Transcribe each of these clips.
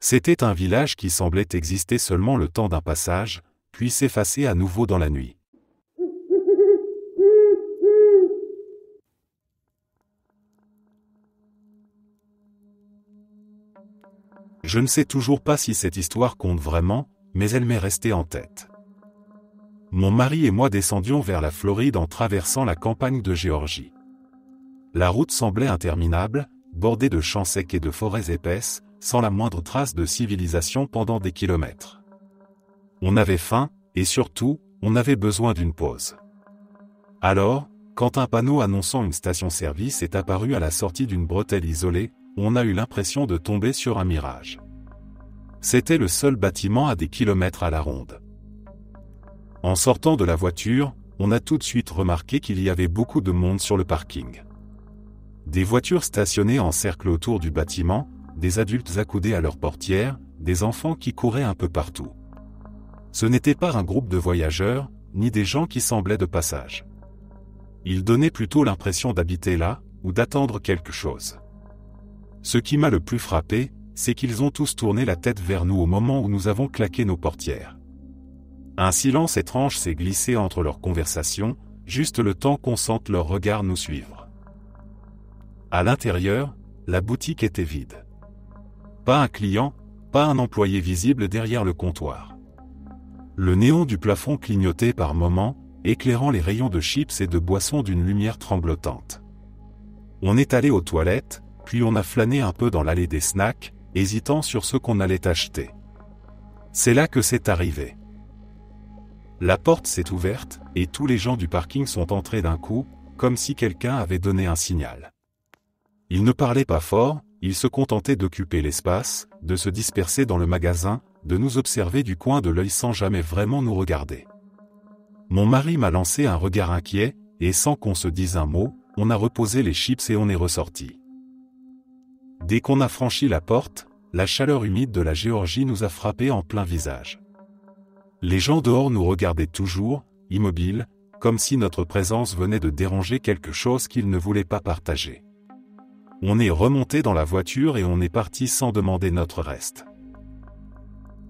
C'était un village qui semblait exister seulement le temps d'un passage, puis s'effacer à nouveau dans la nuit. Je ne sais toujours pas si cette histoire compte vraiment, mais elle m'est restée en tête. Mon mari et moi descendions vers la Floride en traversant la campagne de Géorgie. La route semblait interminable, bordée de champs secs et de forêts épaisses, sans la moindre trace de civilisation pendant des kilomètres. On avait faim, et surtout, on avait besoin d'une pause. Alors, quand un panneau annonçant une station-service est apparu à la sortie d'une bretelle isolée, on a eu l'impression de tomber sur un mirage. C'était le seul bâtiment à des kilomètres à la ronde. En sortant de la voiture, on a tout de suite remarqué qu'il y avait beaucoup de monde sur le parking. Des voitures stationnées en cercle autour du bâtiment, des adultes accoudés à leurs portières, des enfants qui couraient un peu partout. Ce n'était pas un groupe de voyageurs, ni des gens qui semblaient de passage. Ils donnaient plutôt l'impression d'habiter là, ou d'attendre quelque chose. Ce qui m'a le plus frappé, c'est qu'ils ont tous tourné la tête vers nous au moment où nous avons claqué nos portières. Un silence étrange s'est glissé entre leurs conversations, juste le temps qu'on sente leur regard nous suivre. À l'intérieur, la boutique était vide. Pas un client, pas un employé visible derrière le comptoir. Le néon du plafond clignotait par moments, éclairant les rayons de chips et de boissons d'une lumière tremblotante. On est allé aux toilettes, puis on a flâné un peu dans l'allée des snacks, hésitant sur ce qu'on allait acheter. C'est là que c'est arrivé. La porte s'est ouverte, et tous les gens du parking sont entrés d'un coup, comme si quelqu'un avait donné un signal. Ils ne parlaient pas fort, ils se contentaient d'occuper l'espace, de se disperser dans le magasin, de nous observer du coin de l'œil sans jamais vraiment nous regarder. Mon mari m'a lancé un regard inquiet, et sans qu'on se dise un mot, on a reposé les chips et on est ressorti. Dès qu'on a franchi la porte, la chaleur humide de la Géorgie nous a frappé en plein visage. Les gens dehors nous regardaient toujours, immobiles, comme si notre présence venait de déranger quelque chose qu'ils ne voulaient pas partager. On est remonté dans la voiture et on est parti sans demander notre reste.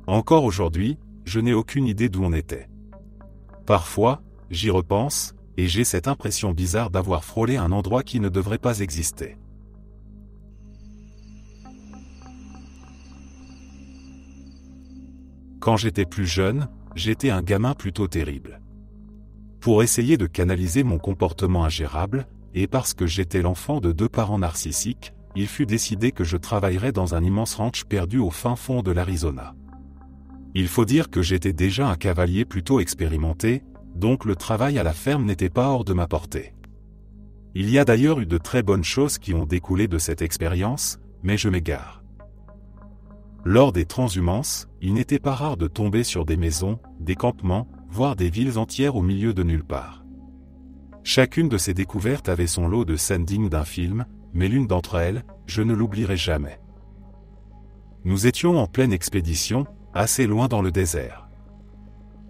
Encore aujourd'hui, je n'ai aucune idée d'où on était. Parfois, j'y repense, et j'ai cette impression bizarre d'avoir frôlé un endroit qui ne devrait pas exister. Quand j'étais plus jeune, j'étais un gamin plutôt terrible. Pour essayer de canaliser mon comportement ingérable, et parce que j'étais l'enfant de 2 parents narcissiques, il fut décidé que je travaillerais dans un immense ranch perdu au fin fond de l'Arizona. Il faut dire que j'étais déjà un cavalier plutôt expérimenté, donc le travail à la ferme n'était pas hors de ma portée. Il y a d'ailleurs eu de très bonnes choses qui ont découlé de cette expérience, mais je m'égare. Lors des transhumances, il n'était pas rare de tomber sur des maisons, des campements, voire des villes entières au milieu de nulle part. Chacune de ces découvertes avait son lot de scènes dignes d'un film, mais l'une d'entre elles, je ne l'oublierai jamais. Nous étions en pleine expédition, assez loin dans le désert.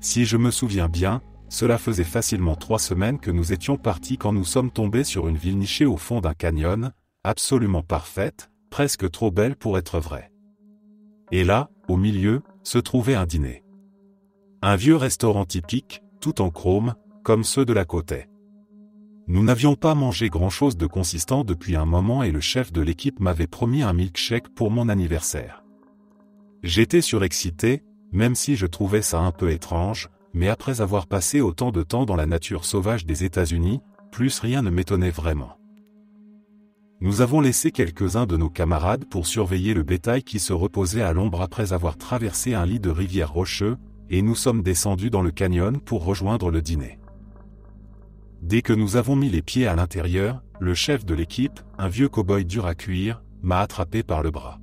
Si je me souviens bien, cela faisait facilement 3 semaines que nous étions partis quand nous sommes tombés sur une ville nichée au fond d'un canyon, absolument parfaite, presque trop belle pour être vraie. Et là, au milieu, se trouvait un dîner. Un vieux restaurant typique, tout en chrome, comme ceux de la côte. Nous n'avions pas mangé grand-chose de consistant depuis un moment et le chef de l'équipe m'avait promis un milkshake pour mon anniversaire. J'étais surexcité, même si je trouvais ça un peu étrange, mais après avoir passé autant de temps dans la nature sauvage des États-Unis, plus rien ne m'étonnait vraiment. Nous avons laissé quelques-uns de nos camarades pour surveiller le bétail qui se reposait à l'ombre après avoir traversé un lit de rivière rocheux, et nous sommes descendus dans le canyon pour rejoindre le dîner. Dès que nous avons mis les pieds à l'intérieur, le chef de l'équipe, un vieux cow-boy dur à cuire, m'a attrapé par le bras.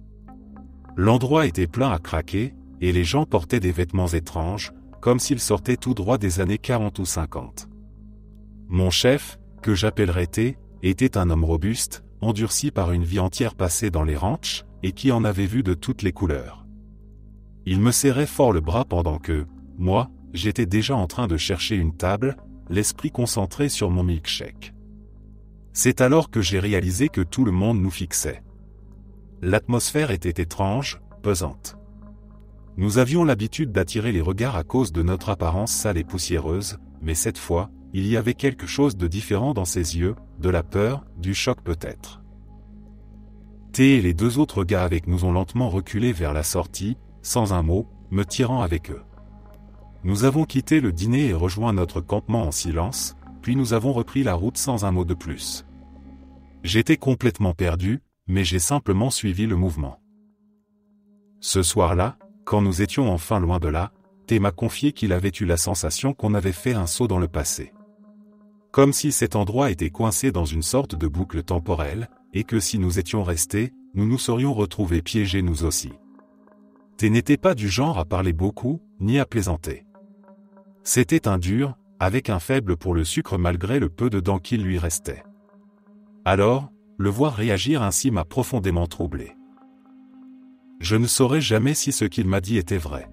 L'endroit était plein à craquer, et les gens portaient des vêtements étranges, comme s'ils sortaient tout droit des années 40 ou 50. Mon chef, que j'appellerais T, était un homme robuste, endurci par une vie entière passée dans les ranchs, et qui en avait vu de toutes les couleurs. Il me serrait fort le bras pendant que, moi, j'étais déjà en train de chercher une table, l'esprit concentré sur mon milkshake. C'est alors que j'ai réalisé que tout le monde nous fixait. L'atmosphère était étrange, pesante. Nous avions l'habitude d'attirer les regards à cause de notre apparence sale et poussiéreuse, mais cette fois, il y avait quelque chose de différent dans ses yeux, de la peur, du choc peut-être. T et les 2 autres gars avec nous ont lentement reculé vers la sortie, sans un mot, me tirant avec eux. Nous avons quitté le dîner et rejoint notre campement en silence, puis nous avons repris la route sans un mot de plus. J'étais complètement perdu, mais j'ai simplement suivi le mouvement. Ce soir-là, quand nous étions enfin loin de là, T m'a confié qu'il avait eu la sensation qu'on avait fait un saut dans le passé. Comme si cet endroit était coincé dans une sorte de boucle temporelle, et que si nous étions restés, nous nous serions retrouvés piégés nous aussi. T n'était pas du genre à parler beaucoup, ni à plaisanter. C'était un dur, avec un faible pour le sucre malgré le peu de dents qu'il lui restait. Alors, le voir réagir ainsi m'a profondément troublé. Je ne saurais jamais si ce qu'il m'a dit était vrai.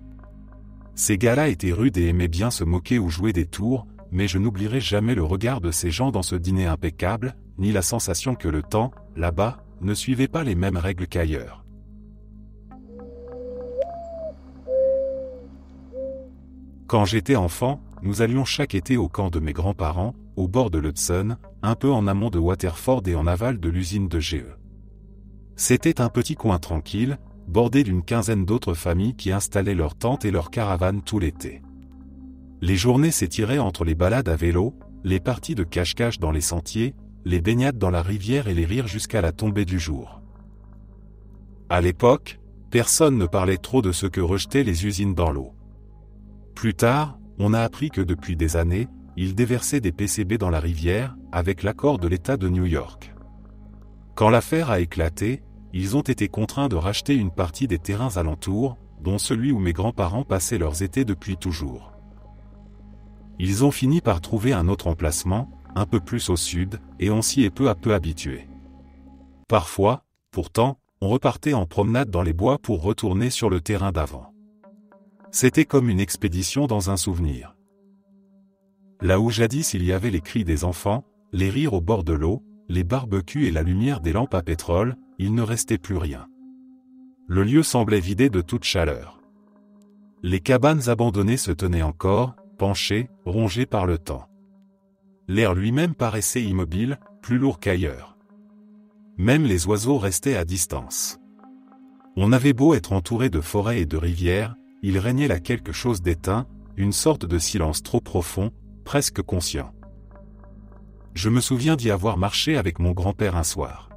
Ces gars-là étaient rudes et aimaient bien se moquer ou jouer des tours, mais je n'oublierai jamais le regard de ces gens dans ce dîner impeccable, ni la sensation que le temps, là-bas, ne suivait pas les mêmes règles qu'ailleurs. Quand j'étais enfant, nous allions chaque été au camp de mes grands-parents, au bord de l'Hudson, un peu en amont de Waterford et en aval de l'usine de GE. C'était un petit coin tranquille, bordé d'une quinzaine d'autres familles qui installaient leurs tentes et leurs caravanes tout l'été. Les journées s'étiraient entre les balades à vélo, les parties de cache-cache dans les sentiers, les baignades dans la rivière et les rires jusqu'à la tombée du jour. À l'époque, personne ne parlait trop de ce que rejetaient les usines dans l'eau. Plus tard, on a appris que depuis des années, ils déversaient des PCB dans la rivière, avec l'accord de l'État de New York. Quand l'affaire a éclaté, ils ont été contraints de racheter une partie des terrains alentours, dont celui où mes grands-parents passaient leurs étés depuis toujours. Ils ont fini par trouver un autre emplacement, un peu plus au sud, et on s'y est peu à peu habitué. Parfois, pourtant, on repartait en promenade dans les bois pour retourner sur le terrain d'avant. C'était comme une expédition dans un souvenir. Là où jadis il y avait les cris des enfants, les rires au bord de l'eau, les barbecues et la lumière des lampes à pétrole, il ne restait plus rien. Le lieu semblait vidé de toute chaleur. Les cabanes abandonnées se tenaient encore, penchées, rongées par le temps. L'air lui-même paraissait immobile, plus lourd qu'ailleurs. Même les oiseaux restaient à distance. On avait beau être entouré de forêts et de rivières, il régnait là quelque chose d'éteint, une sorte de silence trop profond, presque conscient. Je me souviens d'y avoir marché avec mon grand-père un soir.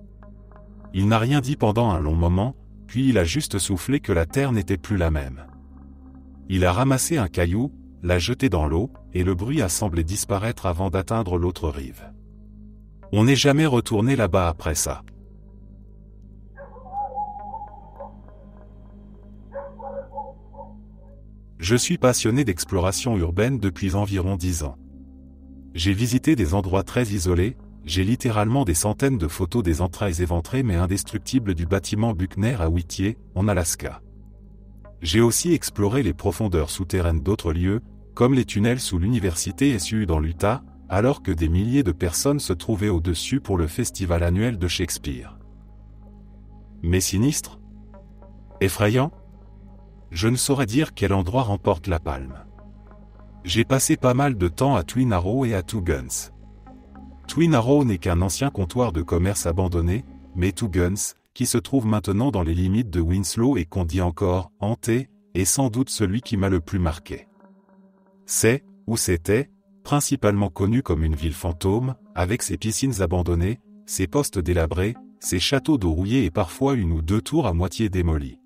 Il n'a rien dit pendant un long moment, puis il a juste soufflé que la terre n'était plus la même. Il a ramassé un caillou, l'a jeté dans l'eau, et le bruit a semblé disparaître avant d'atteindre l'autre rive. On n'est jamais retourné là-bas après ça. Je suis passionné d'exploration urbaine depuis environ 10 ans. J'ai visité des endroits très isolés, j'ai littéralement des centaines de photos des entrailles éventrées mais indestructibles du bâtiment Buckner à Whittier, en Alaska. J'ai aussi exploré les profondeurs souterraines d'autres lieux, comme les tunnels sous l'université SU dans l'Utah, alors que des milliers de personnes se trouvaient au-dessus pour le festival annuel de Shakespeare. Mais sinistre? Effrayant? Je ne saurais dire quel endroit remporte la palme. J'ai passé pas mal de temps à Twin Arrow et à Two Guns. Twin Arrow n'est qu'un ancien comptoir de commerce abandonné, mais Two Guns, qui se trouve maintenant dans les limites de Winslow et qu'on dit encore « hanté », est sans doute celui qui m'a le plus marqué. C'est, ou c'était, principalement connu comme une ville fantôme, avec ses piscines abandonnées, ses postes délabrés, ses châteaux d'eau rouillés et parfois une ou deux tours à moitié démolies.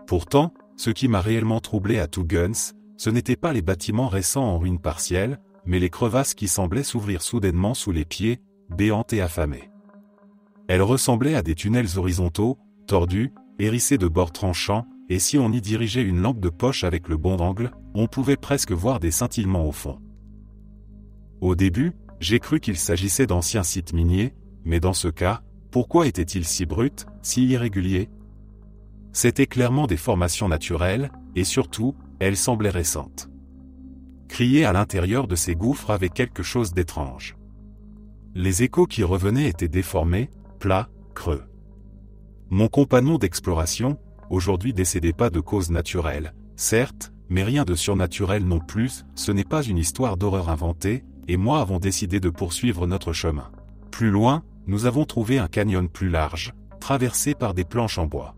Pourtant, ce qui m'a réellement troublé à Two Guns, ce n'étaient pas les bâtiments récents en ruine partielle, mais les crevasses qui semblaient s'ouvrir soudainement sous les pieds, béantes et affamées. Elles ressemblaient à des tunnels horizontaux, tordus, hérissés de bords tranchants, et si on y dirigeait une lampe de poche avec le bon angle, on pouvait presque voir des scintillements au fond. Au début, j'ai cru qu'il s'agissait d'anciens sites miniers, mais dans ce cas, pourquoi étaient-ils si bruts, si irréguliers? C'étaient clairement des formations naturelles, et surtout, elles semblaient récentes. Crier à l'intérieur de ces gouffres avait quelque chose d'étrange. Les échos qui revenaient étaient déformés, plats, creux. Mon compagnon d'exploration, aujourd'hui décédé pas de cause naturelle, certes, mais rien de surnaturel non plus, ce n'est pas une histoire d'horreur inventée, et moi avons décidé de poursuivre notre chemin. Plus loin, nous avons trouvé un canyon plus large, traversé par des planches en bois.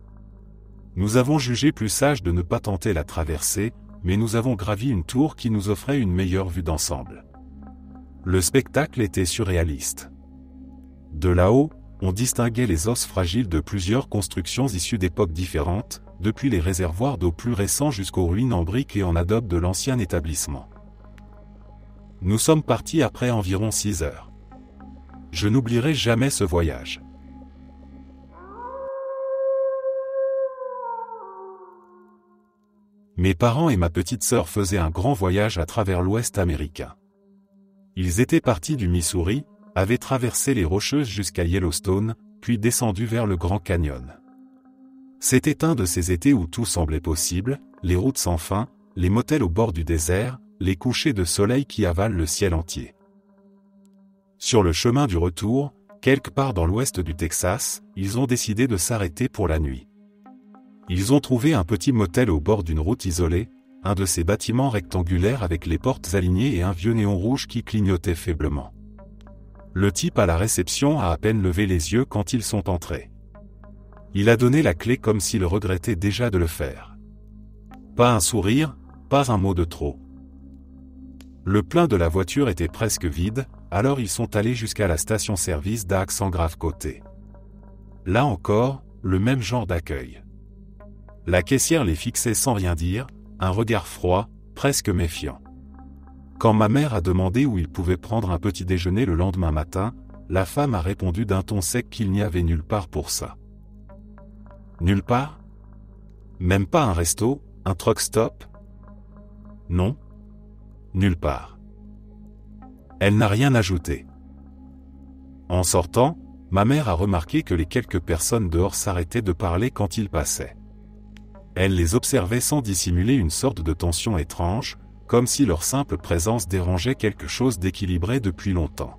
Nous avons jugé plus sage de ne pas tenter la traversée, mais nous avons gravi une tour qui nous offrait une meilleure vue d'ensemble. Le spectacle était surréaliste. De là-haut, on distinguait les os fragiles de plusieurs constructions issues d'époques différentes, depuis les réservoirs d'eau plus récents jusqu'aux ruines en briques et en adobe de l'ancien établissement. Nous sommes partis après environ 6 heures. Je n'oublierai jamais ce voyage. Mes parents et ma petite sœur faisaient un grand voyage à travers l'Ouest américain. Ils étaient partis du Missouri, avaient traversé les Rocheuses jusqu'à Yellowstone, puis descendus vers le Grand Canyon. C'était un de ces étés où tout semblait possible, les routes sans fin, les motels au bord du désert, les couchers de soleil qui avalent le ciel entier. Sur le chemin du retour, quelque part dans l'ouest du Texas, ils ont décidé de s'arrêter pour la nuit. Ils ont trouvé un petit motel au bord d'une route isolée, un de ces bâtiments rectangulaires avec les portes alignées et un vieux néon rouge qui clignotait faiblement. Le type à la réception a à peine levé les yeux quand ils sont entrés. Il a donné la clé comme s'il regrettait déjà de le faire. Pas un sourire, pas un mot de trop. Le plein de la voiture était presque vide, alors ils sont allés jusqu'à la station-service d'Axe en Grave-Côté. Là encore, le même genre d'accueil. La caissière les fixait sans rien dire, un regard froid, presque méfiant. Quand ma mère a demandé où ils pouvaient prendre un petit déjeuner le lendemain matin, la femme a répondu d'un ton sec qu'il n'y avait nulle part pour ça. Nulle part? Même pas un resto, un truck stop? Non? Nulle part. Elle n'a rien ajouté. En sortant, ma mère a remarqué que les quelques personnes dehors s'arrêtaient de parler quand ils passaient. Elle les observait sans dissimuler une sorte de tension étrange, comme si leur simple présence dérangeait quelque chose d'équilibré depuis longtemps.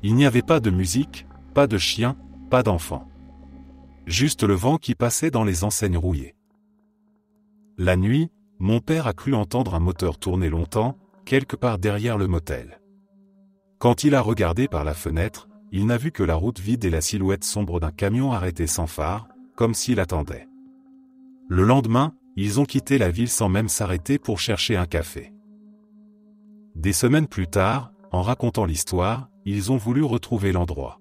Il n'y avait pas de musique, pas de chiens, pas d'enfants. Juste le vent qui passait dans les enseignes rouillées. La nuit, mon père a cru entendre un moteur tourner longtemps, quelque part derrière le motel. Quand il a regardé par la fenêtre, il n'a vu que la route vide et la silhouette sombre d'un camion arrêté sans phare, comme s'il attendait. Le lendemain, ils ont quitté la ville sans même s'arrêter pour chercher un café. Des semaines plus tard, en racontant l'histoire, ils ont voulu retrouver l'endroit.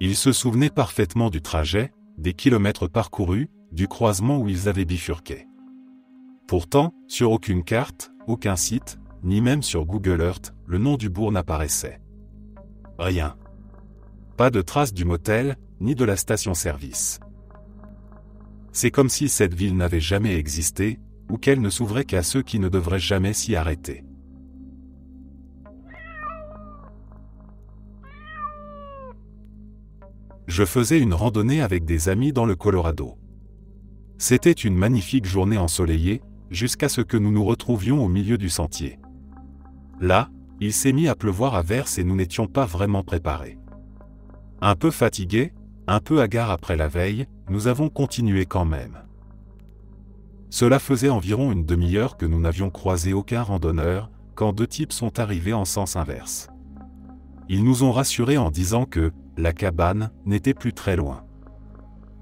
Ils se souvenaient parfaitement du trajet, des kilomètres parcourus, du croisement où ils avaient bifurqué. Pourtant, sur aucune carte, aucun site, ni même sur Google Earth, le nom du bourg n'apparaissait. Rien. Pas de trace du motel, ni de la station-service. C'est comme si cette ville n'avait jamais existé, ou qu'elle ne s'ouvrait qu'à ceux qui ne devraient jamais s'y arrêter. Je faisais une randonnée avec des amis dans le Colorado. C'était une magnifique journée ensoleillée, jusqu'à ce que nous nous retrouvions au milieu du sentier. Là, il s'est mis à pleuvoir à verse et nous n'étions pas vraiment préparés. Un peu fatigués, un peu hagards après la veille, nous avons continué quand même. Cela faisait environ une demi-heure que nous n'avions croisé aucun randonneur, quand 2 types sont arrivés en sens inverse. Ils nous ont rassurés en disant que la cabane n'était plus très loin.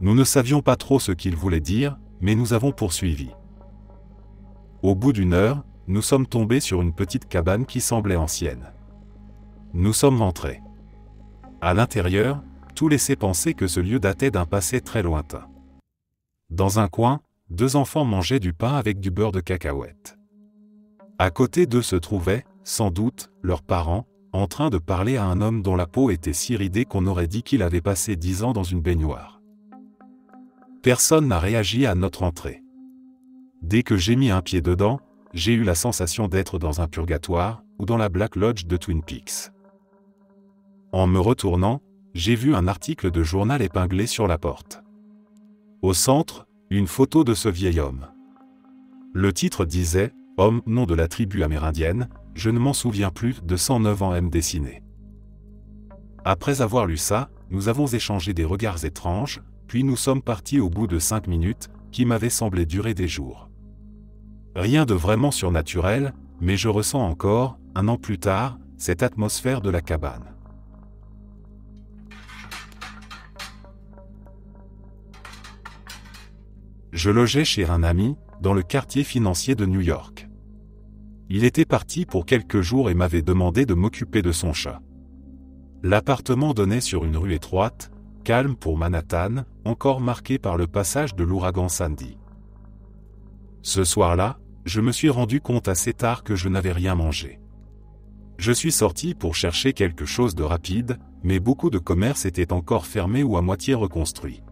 Nous ne savions pas trop ce qu'ils voulaient dire, mais nous avons poursuivi. Au bout d'1 heure, nous sommes tombés sur une petite cabane qui semblait ancienne. Nous sommes rentrés. À l'intérieur, tout laissait penser que ce lieu datait d'un passé très lointain. Dans un coin, 2 enfants mangeaient du pain avec du beurre de cacahuète. À côté d'eux se trouvaient, sans doute, leurs parents, en train de parler à un homme dont la peau était si ridée qu'on aurait dit qu'il avait passé 10 ans dans une baignoire. Personne n'a réagi à notre entrée. Dès que j'ai mis un pied dedans, j'ai eu la sensation d'être dans un purgatoire, ou dans la Black Lodge de Twin Peaks. En me retournant, j'ai vu un article de journal épinglé sur la porte. Au centre, une photo de ce vieil homme. Le titre disait « Homme, nom de la tribu amérindienne, je ne m'en souviens plus, de 109 ans M dessiné ». Après avoir lu ça, nous avons échangé des regards étranges, puis nous sommes partis au bout de 5 minutes, qui m'avaient semblé durer des jours. Rien de vraiment surnaturel, mais je ressens encore, 1 an plus tard, cette atmosphère de la cabane. Je logeais chez un ami, dans le quartier financier de New York. Il était parti pour quelques jours et m'avait demandé de m'occuper de son chat. L'appartement donnait sur une rue étroite, calme pour Manhattan, encore marquée par le passage de l'ouragan Sandy. Ce soir-là, je me suis rendu compte assez tard que je n'avais rien mangé. Je suis sorti pour chercher quelque chose de rapide, mais beaucoup de commerces étaient encore fermés ou à moitié reconstruits.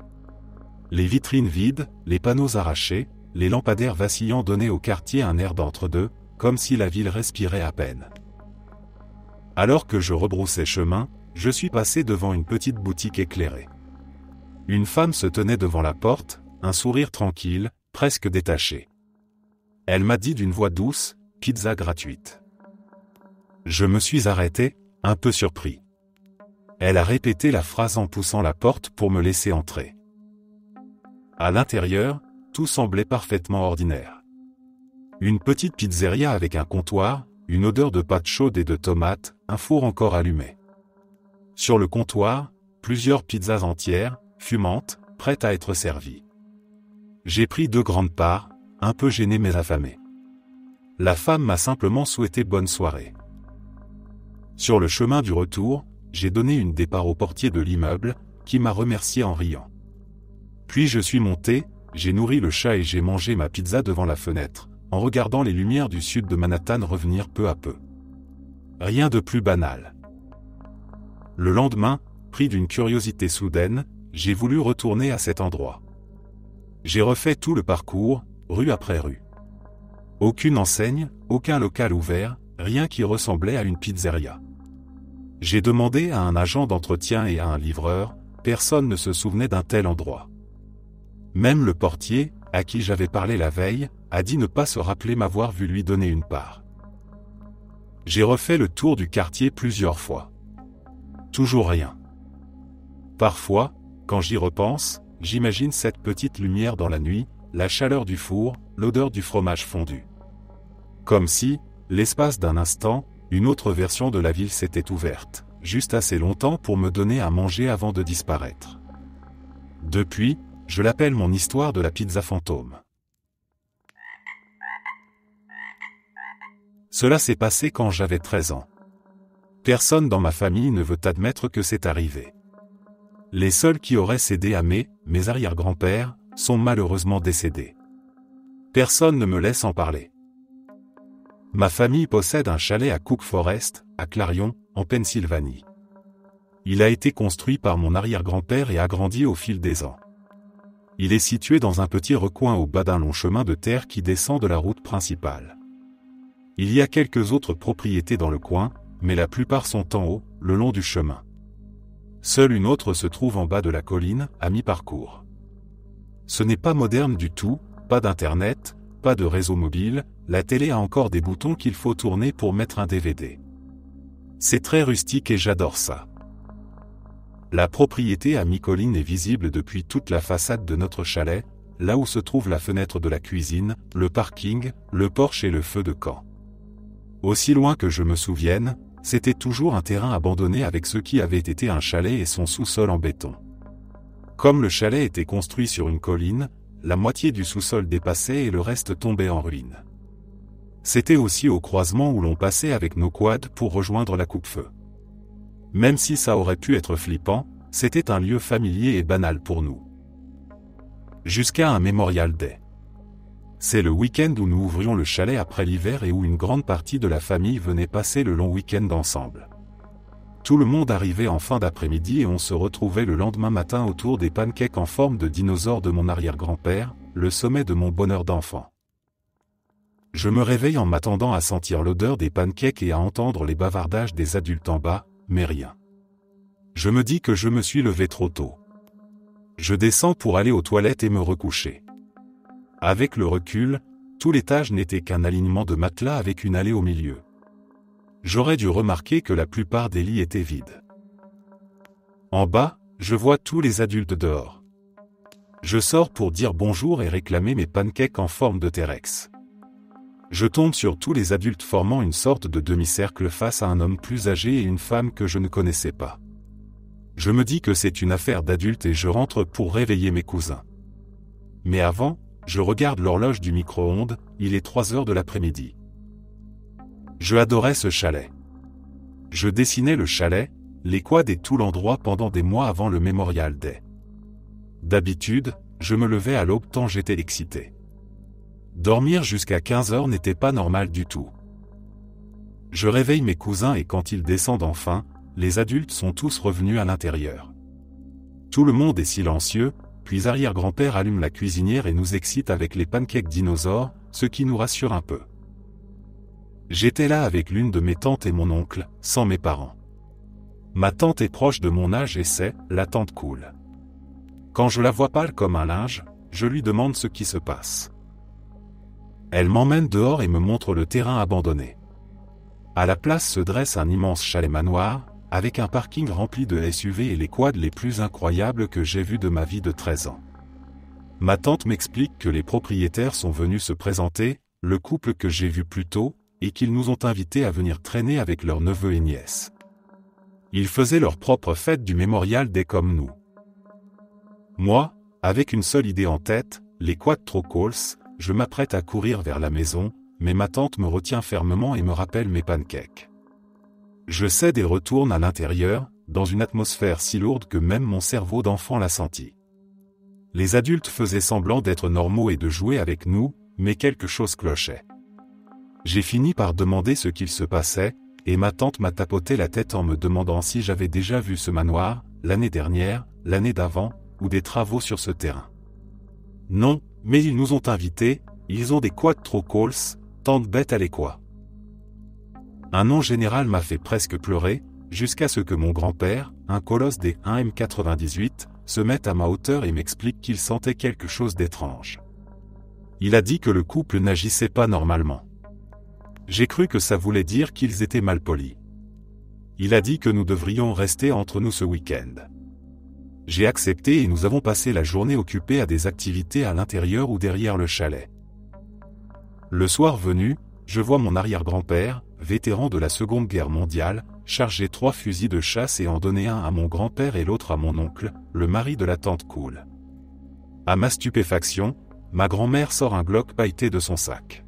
Les vitrines vides, les panneaux arrachés, les lampadaires vacillants donnaient au quartier un air d'entre-deux, comme si la ville respirait à peine. Alors que je rebroussais chemin, je suis passé devant une petite boutique éclairée. Une femme se tenait devant la porte, un sourire tranquille, presque détaché. Elle m'a dit d'une voix douce, « Pizza gratuite ». Je me suis arrêté, un peu surpris. Elle a répété la phrase en poussant la porte pour me laisser entrer. À l'intérieur, tout semblait parfaitement ordinaire. Une petite pizzeria avec un comptoir, une odeur de pâte chaude et de tomates, un four encore allumé. Sur le comptoir, plusieurs pizzas entières, fumantes, prêtes à être servies. J'ai pris 2 grandes parts, un peu gêné mais affamé. La femme m'a simplement souhaité bonne soirée. Sur le chemin du retour, j'ai donné une départ au portier de l'immeuble, qui m'a remercié en riant. Puis je suis monté, j'ai nourri le chat et j'ai mangé ma pizza devant la fenêtre, en regardant les lumières du sud de Manhattan revenir peu à peu. Rien de plus banal. Le lendemain, pris d'une curiosité soudaine, j'ai voulu retourner à cet endroit. J'ai refait tout le parcours, rue après rue. Aucune enseigne, aucun local ouvert, rien qui ressemblait à une pizzeria. J'ai demandé à un agent d'entretien et à un livreur, personne ne se souvenait d'un tel endroit. Même le portier, à qui j'avais parlé la veille, a dit ne pas se rappeler m'avoir vu lui donner une part. J'ai refait le tour du quartier plusieurs fois. Toujours rien. Parfois, quand j'y repense, j'imagine cette petite lumière dans la nuit, la chaleur du four, l'odeur du fromage fondu. Comme si, l'espace d'un instant, une autre version de la ville s'était ouverte, juste assez longtemps pour me donner à manger avant de disparaître. Depuis, je l'appelle mon histoire de la pizza fantôme. Cela s'est passé quand j'avais 13 ans. Personne dans ma famille ne veut admettre que c'est arrivé. Les seuls qui auraient cédé à mes arrière-grands-pères, sont malheureusement décédés. Personne ne me laisse en parler. Ma famille possède un chalet à Cook Forest, à Clarion, en Pennsylvanie. Il a été construit par mon arrière-grand-père et agrandi au fil des ans. Il est situé dans un petit recoin au bas d'un long chemin de terre qui descend de la route principale. Il y a quelques autres propriétés dans le coin, mais la plupart sont en haut, le long du chemin. Seule une autre se trouve en bas de la colline, à mi-parcours. Ce n'est pas moderne du tout, pas d'internet, pas de réseau mobile, la télé a encore des boutons qu'il faut tourner pour mettre un DVD. C'est très rustique et j'adore ça. La propriété à mi-colline est visible depuis toute la façade de notre chalet, là où se trouve la fenêtre de la cuisine, le parking, le porche et le feu de camp. Aussi loin que je me souvienne, c'était toujours un terrain abandonné avec ce qui avait été un chalet et son sous-sol en béton. Comme le chalet était construit sur une colline, la moitié du sous-sol dépassait et le reste tombait en ruine. C'était aussi au croisement où l'on passait avec nos quads pour rejoindre la coupe-feu. Même si ça aurait pu être flippant, c'était un lieu familier et banal pour nous. Jusqu'à un Memorial Day. C'est le week-end où nous ouvrions le chalet après l'hiver et où une grande partie de la famille venait passer le long week-end ensemble. Tout le monde arrivait en fin d'après-midi et on se retrouvait le lendemain matin autour des pancakes en forme de dinosaure de mon arrière-grand-père, le sommet de mon bonheur d'enfant. Je me réveille en m'attendant à sentir l'odeur des pancakes et à entendre les bavardages des adultes en bas, mais rien. Je me dis que je me suis levé trop tôt. Je descends pour aller aux toilettes et me recoucher. Avec le recul, tout l'étage n'était qu'un alignement de matelas avec une allée au milieu. J'aurais dû remarquer que la plupart des lits étaient vides. En bas, je vois tous les adultes dehors. Je sors pour dire bonjour et réclamer mes pancakes en forme de T-Rex. Je tombe sur tous les adultes formant une sorte de demi-cercle face à un homme plus âgé et une femme que je ne connaissais pas. Je me dis que c'est une affaire d'adultes et je rentre pour réveiller mes cousins. Mais avant, je regarde l'horloge du micro-ondes, il est 3 heures de l'après-midi. Je adorais ce chalet. Je dessinais le chalet, les quads et tout l'endroit pendant des mois avant le Memorial Day. D'habitude, je me levais à l'aube tant j'étais excité. Dormir jusqu'à 15 heures n'était pas normal du tout. Je réveille mes cousins et quand ils descendent enfin, les adultes sont tous revenus à l'intérieur. Tout le monde est silencieux, puis arrière-grand-père allume la cuisinière et nous excite avec les pancakes dinosaures, ce qui nous rassure un peu. J'étais là avec l'une de mes tantes et mon oncle, sans mes parents. Ma tante est proche de mon âge et c'est la tante cool. Quand je la vois pâle comme un linge, je lui demande ce qui se passe. Elle m'emmène dehors et me montre le terrain abandonné. À la place se dresse un immense chalet manoir, avec un parking rempli de SUV et les quads les plus incroyables que j'ai vus de ma vie de 13 ans. Ma tante m'explique que les propriétaires sont venus se présenter, le couple que j'ai vu plus tôt, et qu'ils nous ont invités à venir traîner avec leurs neveux et nièces. Ils faisaient leur propre fête du Memorial Day comme nous. Moi, avec une seule idée en tête, les Quad-Trocals, je m'apprête à courir vers la maison, mais ma tante me retient fermement et me rappelle mes pancakes. Je cède et retourne à l'intérieur, dans une atmosphère si lourde que même mon cerveau d'enfant l'a senti. Les adultes faisaient semblant d'être normaux et de jouer avec nous, mais quelque chose clochait. J'ai fini par demander ce qu'il se passait, et ma tante m'a tapoté la tête en me demandant si j'avais déjà vu ce manoir, l'année dernière, l'année d'avant, ou des travaux sur ce terrain. Non, mais ils nous ont invités, ils ont des Quad-Trocals, tante bête à les quoi. Un nom général m'a fait presque pleurer, jusqu'à ce que mon grand-père, un colosse des 1m98, se mette à ma hauteur et m'explique qu'il sentait quelque chose d'étrange. Il a dit que le couple n'agissait pas normalement. J'ai cru que ça voulait dire qu'ils étaient malpolis. Il a dit que nous devrions rester entre nous ce week-end. J'ai accepté et nous avons passé la journée occupés à des activités à l'intérieur ou derrière le chalet. Le soir venu, je vois mon arrière-grand-père, vétéran de la Seconde Guerre mondiale, charger 3 fusils de chasse et en donner un à mon grand-père et l'autre à mon oncle, le mari de la tante cool. À ma stupéfaction, ma grand-mère sort un Glock pailleté de son sac.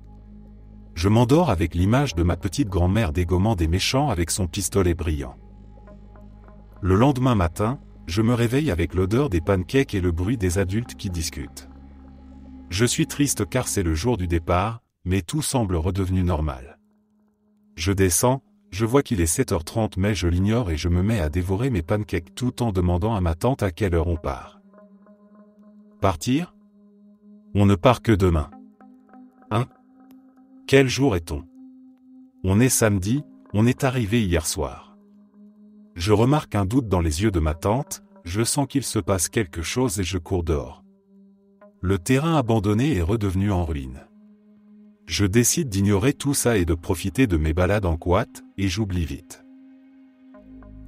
Je m'endors avec l'image de ma petite grand-mère dégommant des méchants avec son pistolet brillant. Le lendemain matin, je me réveille avec l'odeur des pancakes et le bruit des adultes qui discutent. Je suis triste car c'est le jour du départ, mais tout semble redevenu normal. Je descends, je vois qu'il est 7h30 mais je l'ignore et je me mets à dévorer mes pancakes tout en demandant à ma tante à quelle heure on part. Partir ? On ne part que demain. Hein ? Quel jour est-on ? On est samedi, on est arrivé hier soir. Je remarque un doute dans les yeux de ma tante, je sens qu'il se passe quelque chose et je cours dehors. Le terrain abandonné est redevenu en ruine. Je décide d'ignorer tout ça et de profiter de mes balades en quad, et j'oublie vite.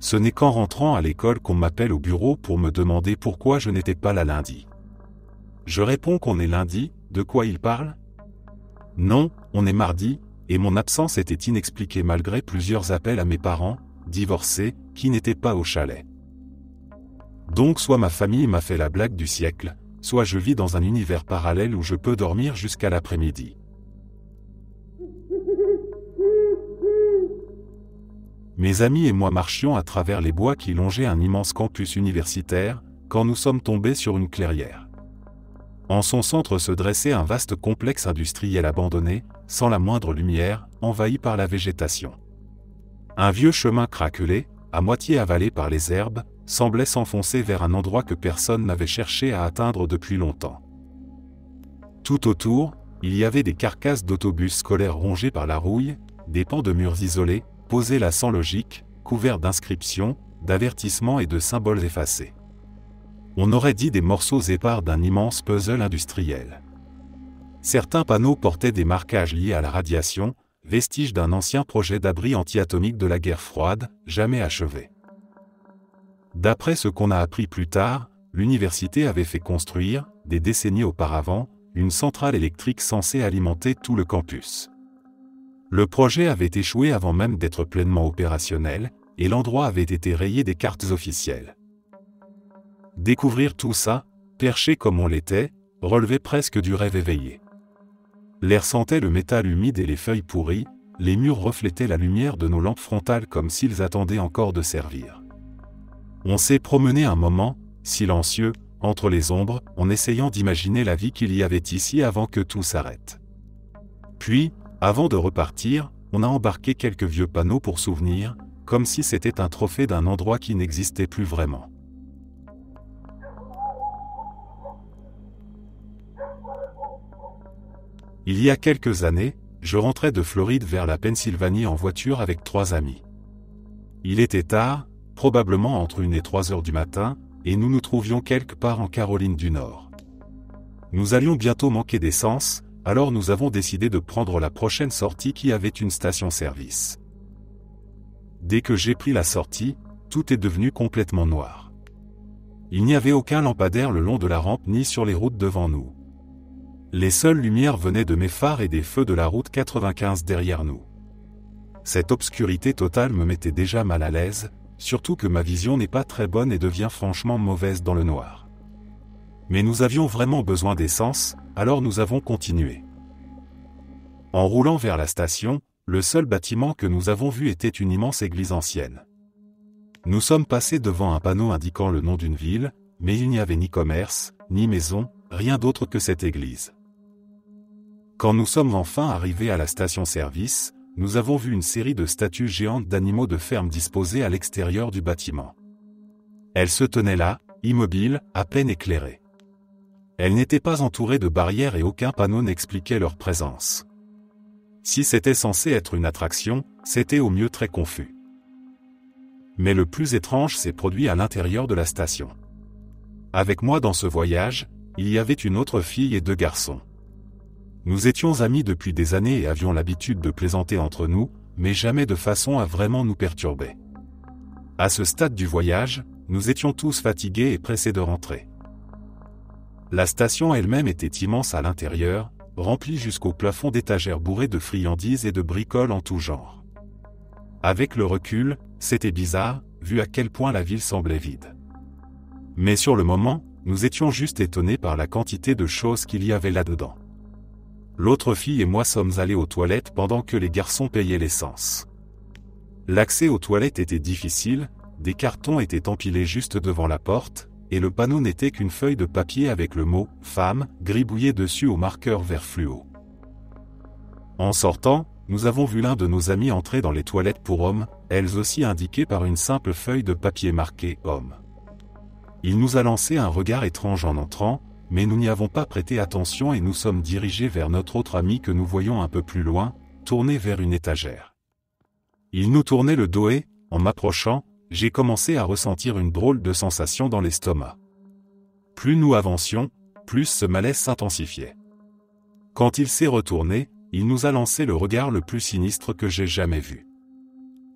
Ce n'est qu'en rentrant à l'école qu'on m'appelle au bureau pour me demander pourquoi je n'étais pas là lundi. Je réponds qu'on est lundi, de quoi il parle ? Non, on est mardi, et mon absence était inexpliquée malgré plusieurs appels à mes parents, divorcés, qui n'étaient pas au chalet. Donc soit ma famille m'a fait la blague du siècle, soit je vis dans un univers parallèle où je peux dormir jusqu'à l'après-midi. Mes amis et moi marchions à travers les bois qui longeaient un immense campus universitaire, quand nous sommes tombés sur une clairière. En son centre se dressait un vaste complexe industriel abandonné, sans la moindre lumière, envahi par la végétation. Un vieux chemin craquelé, à moitié avalé par les herbes, semblait s'enfoncer vers un endroit que personne n'avait cherché à atteindre depuis longtemps. Tout autour, il y avait des carcasses d'autobus scolaires rongés par la rouille, des pans de murs isolés, posés là sans logique, couverts d'inscriptions, d'avertissements et de symboles effacés. On aurait dit des morceaux épars d'un immense puzzle industriel. Certains panneaux portaient des marquages liés à la radiation, vestiges d'un ancien projet d'abri anti-atomique de la guerre froide, jamais achevé. D'après ce qu'on a appris plus tard, l'université avait fait construire, des décennies auparavant, une centrale électrique censée alimenter tout le campus. Le projet avait échoué avant même d'être pleinement opérationnel, et l'endroit avait été rayé des cartes officielles. Découvrir tout ça, perché comme on l'était, relevait presque du rêve éveillé. L'air sentait le métal humide et les feuilles pourries, les murs reflétaient la lumière de nos lampes frontales comme s'ils attendaient encore de servir. On s'est promené un moment, silencieux, entre les ombres, en essayant d'imaginer la vie qu'il y avait ici avant que tout s'arrête. Puis, avant de repartir, on a embarqué quelques vieux panneaux pour souvenirs, comme si c'était un trophée d'un endroit qui n'existait plus vraiment. Il y a quelques années, je rentrais de Floride vers la Pennsylvanie en voiture avec 3 amis. Il était tard, probablement entre 1 et 3 heures du matin, et nous nous trouvions quelque part en Caroline du Nord. Nous allions bientôt manquer d'essence, alors nous avons décidé de prendre la prochaine sortie qui avait une station-service. Dès que j'ai pris la sortie, tout est devenu complètement noir. Il n'y avait aucun lampadaire le long de la rampe ni sur les routes devant nous. Les seules lumières venaient de mes phares et des feux de la route 95 derrière nous. Cette obscurité totale me mettait déjà mal à l'aise, surtout que ma vision n'est pas très bonne et devient franchement mauvaise dans le noir. Mais nous avions vraiment besoin d'essence, alors nous avons continué. En roulant vers la station, le seul bâtiment que nous avons vu était une immense église ancienne. Nous sommes passés devant un panneau indiquant le nom d'une ville, mais il n'y avait ni commerce, ni maison, rien d'autre que cette église. Quand nous sommes enfin arrivés à la station-service, nous avons vu une série de statues géantes d'animaux de ferme disposées à l'extérieur du bâtiment. Elles se tenaient là, immobiles, à peine éclairées. Elles n'étaient pas entourées de barrières et aucun panneau n'expliquait leur présence. Si c'était censé être une attraction, c'était au mieux très confus. Mais le plus étrange s'est produit à l'intérieur de la station. Avec moi dans ce voyage, il y avait une autre fille et 2 garçons. Nous étions amis depuis des années et avions l'habitude de plaisanter entre nous, mais jamais de façon à vraiment nous perturber. À ce stade du voyage, nous étions tous fatigués et pressés de rentrer. La station elle-même était immense à l'intérieur, remplie jusqu'au plafond d'étagères bourrées de friandises et de bricoles en tout genre. Avec le recul, c'était bizarre, vu à quel point la ville semblait vide. Mais sur le moment, nous étions juste étonnés par la quantité de choses qu'il y avait là-dedans. L'autre fille et moi sommes allés aux toilettes pendant que les garçons payaient l'essence. L'accès aux toilettes était difficile, des cartons étaient empilés juste devant la porte, et le panneau n'était qu'une feuille de papier avec le mot « femme » gribouillé dessus au marqueur vert fluo. En sortant, nous avons vu l'un de nos amis entrer dans les toilettes pour hommes, elles aussi indiquées par une simple feuille de papier marquée « homme ». Il nous a lancé un regard étrange en entrant, mais nous n'y avons pas prêté attention et nous sommes dirigés vers notre autre ami que nous voyons un peu plus loin, tourné vers une étagère. Il nous tournait le dos et, en m'approchant, j'ai commencé à ressentir une drôle de sensation dans l'estomac. Plus nous avancions, plus ce malaise s'intensifiait. Quand il s'est retourné, il nous a lancé le regard le plus sinistre que j'ai jamais vu.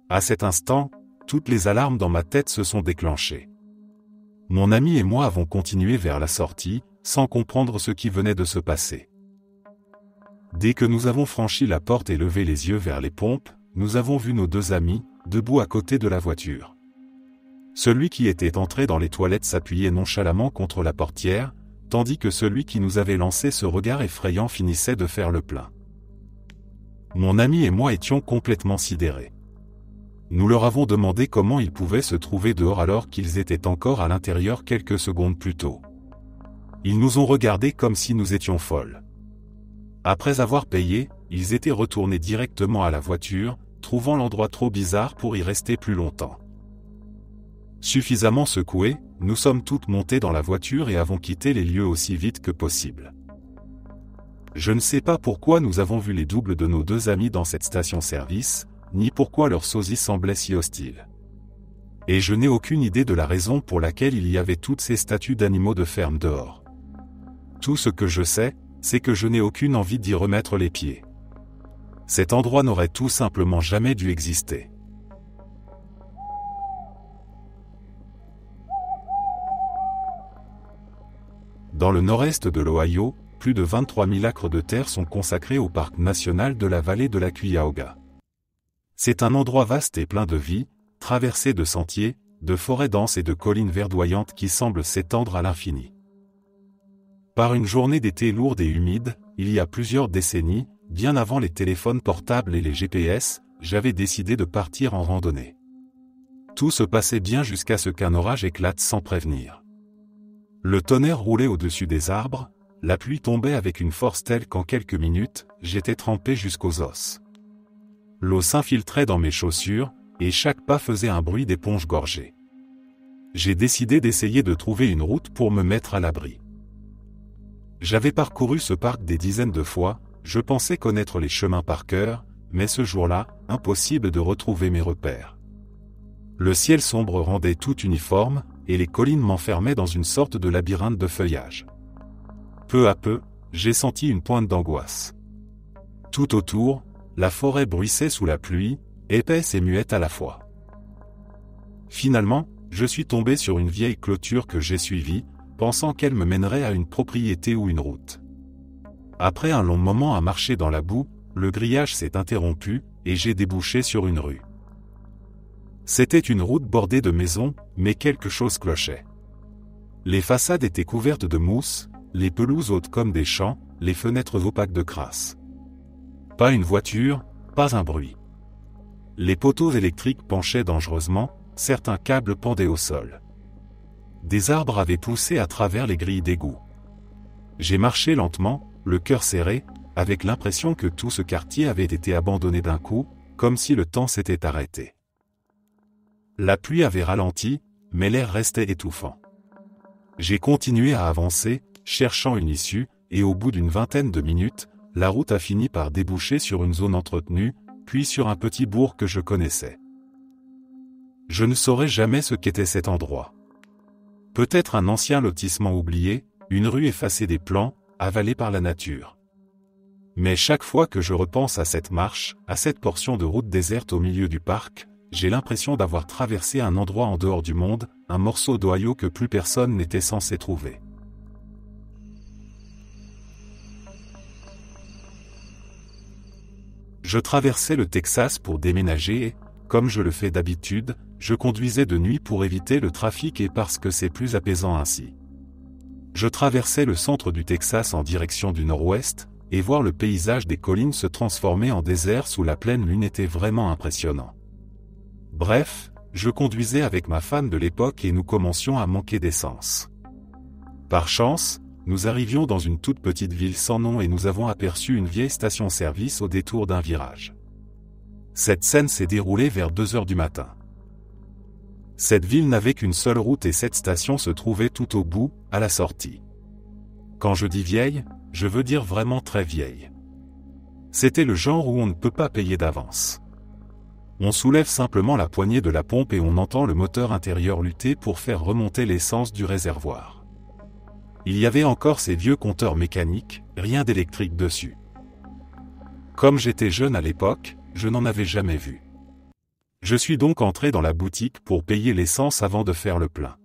À cet instant, toutes les alarmes dans ma tête se sont déclenchées. Mon ami et moi avons continué vers la sortie, sans comprendre ce qui venait de se passer. Dès que nous avons franchi la porte et levé les yeux vers les pompes, nous avons vu nos 2 amis, debout à côté de la voiture. Celui qui était entré dans les toilettes s'appuyait nonchalamment contre la portière, tandis que celui qui nous avait lancé ce regard effrayant finissait de faire le plein. Mon ami et moi étions complètement sidérés. Nous leur avons demandé comment ils pouvaient se trouver dehors alors qu'ils étaient encore à l'intérieur quelques secondes plus tôt. Ils nous ont regardés comme si nous étions folles. Après avoir payé, ils étaient retournés directement à la voiture, trouvant l'endroit trop bizarre pour y rester plus longtemps. Suffisamment secoués, nous sommes toutes montées dans la voiture et avons quitté les lieux aussi vite que possible. Je ne sais pas pourquoi nous avons vu les doubles de nos 2 amis dans cette station-service, ni pourquoi leur sosie semblait si hostile. Et je n'ai aucune idée de la raison pour laquelle il y avait toutes ces statues d'animaux de ferme dehors. Tout ce que je sais, c'est que je n'ai aucune envie d'y remettre les pieds. Cet endroit n'aurait tout simplement jamais dû exister. Dans le nord-est de l'Ohio, plus de 23 000 acres de terre sont consacrés au parc national de la vallée de la Cuyahoga. C'est un endroit vaste et plein de vie, traversé de sentiers, de forêts denses et de collines verdoyantes qui semblent s'étendre à l'infini. Par une journée d'été lourde et humide, il y a plusieurs décennies, bien avant les téléphones portables et les GPS, j'avais décidé de partir en randonnée. Tout se passait bien jusqu'à ce qu'un orage éclate sans prévenir. Le tonnerre roulait au-dessus des arbres, la pluie tombait avec une force telle qu'en quelques minutes, j'étais trempé jusqu'aux os. L'eau s'infiltrait dans mes chaussures, et chaque pas faisait un bruit d'éponge gorgée. J'ai décidé d'essayer de trouver une route pour me mettre à l'abri. J'avais parcouru ce parc des dizaines de fois, je pensais connaître les chemins par cœur, mais ce jour-là, impossible de retrouver mes repères. Le ciel sombre rendait tout uniforme, et les collines m'enfermaient dans une sorte de labyrinthe de feuillage. Peu à peu, j'ai senti une pointe d'angoisse. Tout autour, la forêt bruissait sous la pluie, épaisse et muette à la fois. Finalement, je suis tombé sur une vieille clôture que j'ai suivie, pensant qu'elle me mènerait à une propriété ou une route. Après un long moment à marcher dans la boue, le grillage s'est interrompu, et j'ai débouché sur une rue. C'était une route bordée de maisons, mais quelque chose clochait. Les façades étaient couvertes de mousse, les pelouses hautes comme des champs, les fenêtres opaques de crasse. Pas une voiture, pas un bruit. Les poteaux électriques penchaient dangereusement, certains câbles pendaient au sol. Des arbres avaient poussé à travers les grilles d'égout. J'ai marché lentement, le cœur serré, avec l'impression que tout ce quartier avait été abandonné d'un coup, comme si le temps s'était arrêté. La pluie avait ralenti, mais l'air restait étouffant. J'ai continué à avancer, cherchant une issue, et au bout d'une vingtaine de minutes, la route a fini par déboucher sur une zone entretenue, puis sur un petit bourg que je connaissais. Je ne saurais jamais ce qu'était cet endroit. Peut-être un ancien lotissement oublié, une rue effacée des plans, avalée par la nature. Mais chaque fois que je repense à cette marche, à cette portion de route déserte au milieu du parc, j'ai l'impression d'avoir traversé un endroit en dehors du monde, un morceau d'Ohio que plus personne n'était censé trouver. Je traversais le Texas pour déménager et, comme je le fais d'habitude, je conduisais de nuit pour éviter le trafic et parce que c'est plus apaisant ainsi. Je traversais le centre du Texas en direction du nord-ouest, et voir le paysage des collines se transformer en désert sous la pleine lune était vraiment impressionnant. Bref, je conduisais avec ma femme de l'époque et nous commencions à manquer d'essence. Par chance, nous arrivions dans une toute petite ville sans nom et nous avons aperçu une vieille station-service au détour d'un virage. Cette scène s'est déroulée vers 2 heures du matin. Cette ville n'avait qu'une seule route et cette station se trouvait tout au bout, à la sortie. Quand je dis vieille, je veux dire vraiment très vieille. C'était le genre où on ne peut pas payer d'avance. On soulève simplement la poignée de la pompe et on entend le moteur intérieur lutter pour faire remonter l'essence du réservoir. Il y avait encore ces vieux compteurs mécaniques, rien d'électrique dessus. Comme j'étais jeune à l'époque, je n'en avais jamais vu. Je suis donc entré dans la boutique pour payer l'essence avant de faire le plein.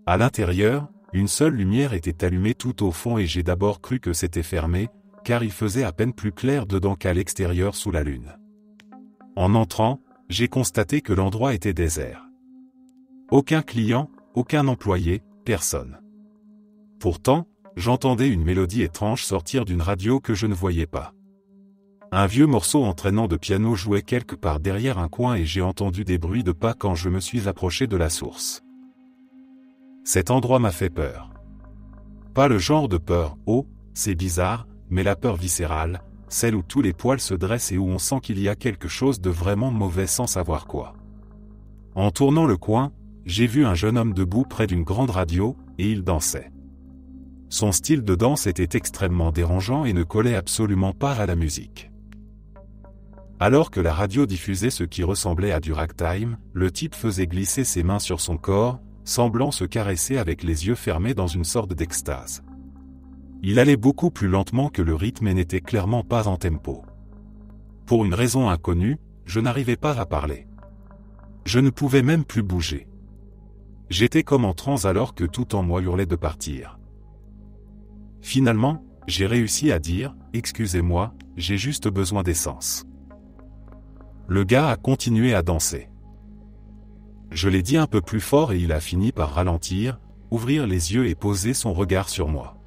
À l'intérieur, une seule lumière était allumée tout au fond et j'ai d'abord cru que c'était fermé, car il faisait à peine plus clair dedans qu'à l'extérieur sous la lune. En entrant, j'ai constaté que l'endroit était désert. Aucun client, aucun employé, personne. Pourtant, j'entendais une mélodie étrange sortir d'une radio que je ne voyais pas. Un vieux morceau entraînant de piano jouait quelque part derrière un coin et j'ai entendu des bruits de pas quand je me suis approché de la source. Cet endroit m'a fait peur. Pas le genre de peur, oh, c'est bizarre, mais la peur viscérale, celle où tous les poils se dressent et où on sent qu'il y a quelque chose de vraiment mauvais sans savoir quoi. En tournant le coin, j'ai vu un jeune homme debout près d'une grande radio, et il dansait. Son style de danse était extrêmement dérangeant et ne collait absolument pas à la musique. Alors que la radio diffusait ce qui ressemblait à du ragtime, le type faisait glisser ses mains sur son corps, semblant se caresser avec les yeux fermés dans une sorte d'extase. Il allait beaucoup plus lentement que le rythme et n'était clairement pas en tempo. Pour une raison inconnue, je n'arrivais pas à parler. Je ne pouvais même plus bouger. J'étais comme en transe alors que tout en moi hurlait de partir. Finalement, j'ai réussi à dire « Excusez-moi, j'ai juste besoin d'essence ». Le gars a continué à danser. Je l'ai dit un peu plus fort et il a fini par ralentir, ouvrir les yeux et poser son regard sur moi.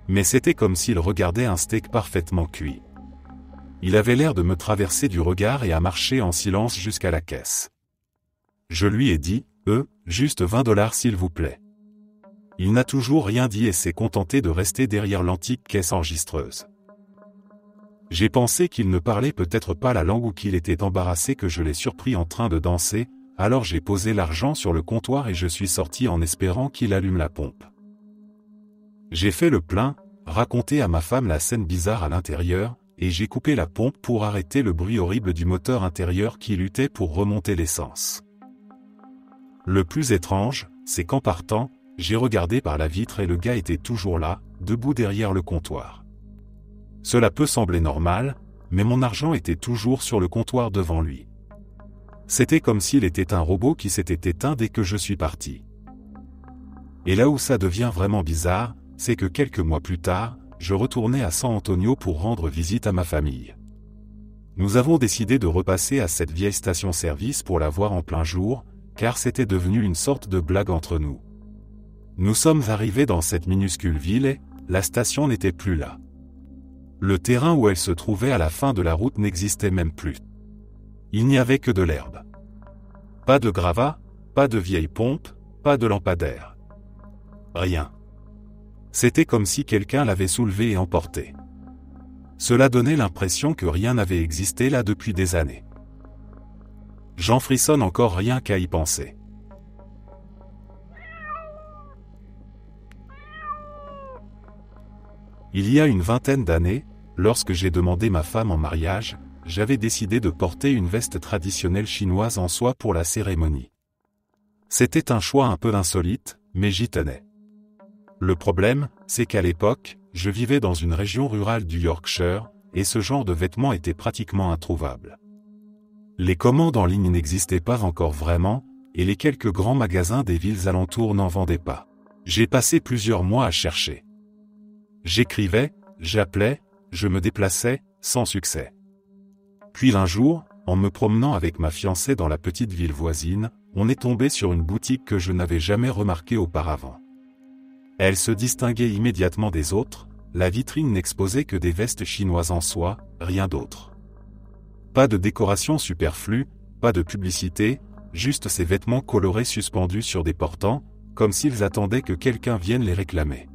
Mais c'était comme s'il regardait un steak parfaitement cuit. Il avait l'air de me traverser du regard et a marché en silence jusqu'à la caisse. Je lui ai dit « juste 20 $ s'il vous plaît ». Il n'a toujours rien dit et s'est contenté de rester derrière l'antique caisse enregistreuse. J'ai pensé qu'il ne parlait peut-être pas la langue ou qu'il était embarrassé que je l'ai surpris en train de danser, alors j'ai posé l'argent sur le comptoir et je suis sorti en espérant qu'il allume la pompe. J'ai fait le plein, raconté à ma femme la scène bizarre à l'intérieur, et j'ai coupé la pompe pour arrêter le bruit horrible du moteur intérieur qui luttait pour remonter l'essence. Le plus étrange, c'est qu'en partant, j'ai regardé par la vitre et le gars était toujours là, debout derrière le comptoir. Cela peut sembler normal, mais mon argent était toujours sur le comptoir devant lui. C'était comme s'il était un robot qui s'était éteint dès que je suis parti. Et là où ça devient vraiment bizarre, c'est que quelques mois plus tard, je retournais à San Antonio pour rendre visite à ma famille. Nous avons décidé de repasser à cette vieille station-service pour la voir en plein jour, car c'était devenu une sorte de blague entre nous. Nous sommes arrivés dans cette minuscule ville et la station n'était plus là. Le terrain où elle se trouvait à la fin de la route n'existait même plus. Il n'y avait que de l'herbe. Pas de gravats, pas de vieilles pompes, pas de lampadaires. Rien. C'était comme si quelqu'un l'avait soulevé et emporté. Cela donnait l'impression que rien n'avait existé là depuis des années. J'en frissonne encore rien qu'à y penser. Il y a une vingtaine d'années, lorsque j'ai demandé ma femme en mariage, j'avais décidé de porter une veste traditionnelle chinoise en soie pour la cérémonie. C'était un choix un peu insolite, mais j'y tenais. Le problème, c'est qu'à l'époque, je vivais dans une région rurale du Yorkshire, et ce genre de vêtements était pratiquement introuvable. Les commandes en ligne n'existaient pas encore vraiment, et les quelques grands magasins des villes alentours n'en vendaient pas. J'ai passé plusieurs mois à chercher. J'écrivais, j'appelais, je me déplaçais, sans succès. Puis un jour, en me promenant avec ma fiancée dans la petite ville voisine, on est tombé sur une boutique que je n'avais jamais remarquée auparavant. Elle se distinguait immédiatement des autres, la vitrine n'exposait que des vestes chinoises en soie, rien d'autre. Pas de décoration superflue, pas de publicité, juste ces vêtements colorés suspendus sur des portants, comme s'ils attendaient que quelqu'un vienne les réclamer.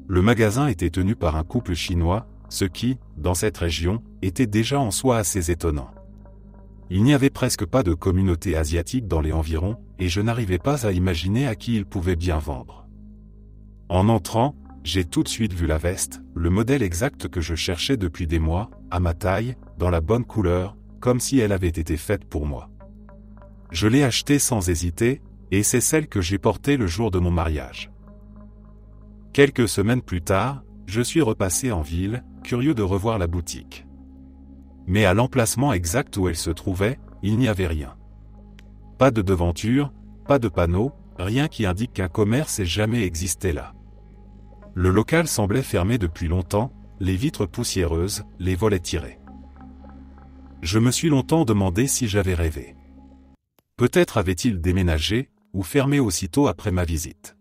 Le magasin était tenu par un couple chinois, ce qui, dans cette région, était déjà en soi assez étonnant. Il n'y avait presque pas de communauté asiatique dans les environs, et je n'arrivais pas à imaginer à qui ils pouvaient bien vendre. En entrant, j'ai tout de suite vu la veste, le modèle exact que je cherchais depuis des mois, à ma taille, dans la bonne couleur, comme si elle avait été faite pour moi. Je l'ai achetée sans hésiter, et c'est celle que j'ai portée le jour de mon mariage. Quelques semaines plus tard, je suis repassé en ville, curieux de revoir la boutique. Mais à l'emplacement exact où elle se trouvait, il n'y avait rien. Pas de devanture, pas de panneau, rien qui indique qu'un commerce ait jamais existé là. Le local semblait fermé depuis longtemps, les vitres poussiéreuses, les volets tirés. Je me suis longtemps demandé si j'avais rêvé. Peut-être avait-il déménagé, ou fermé aussitôt après ma visite.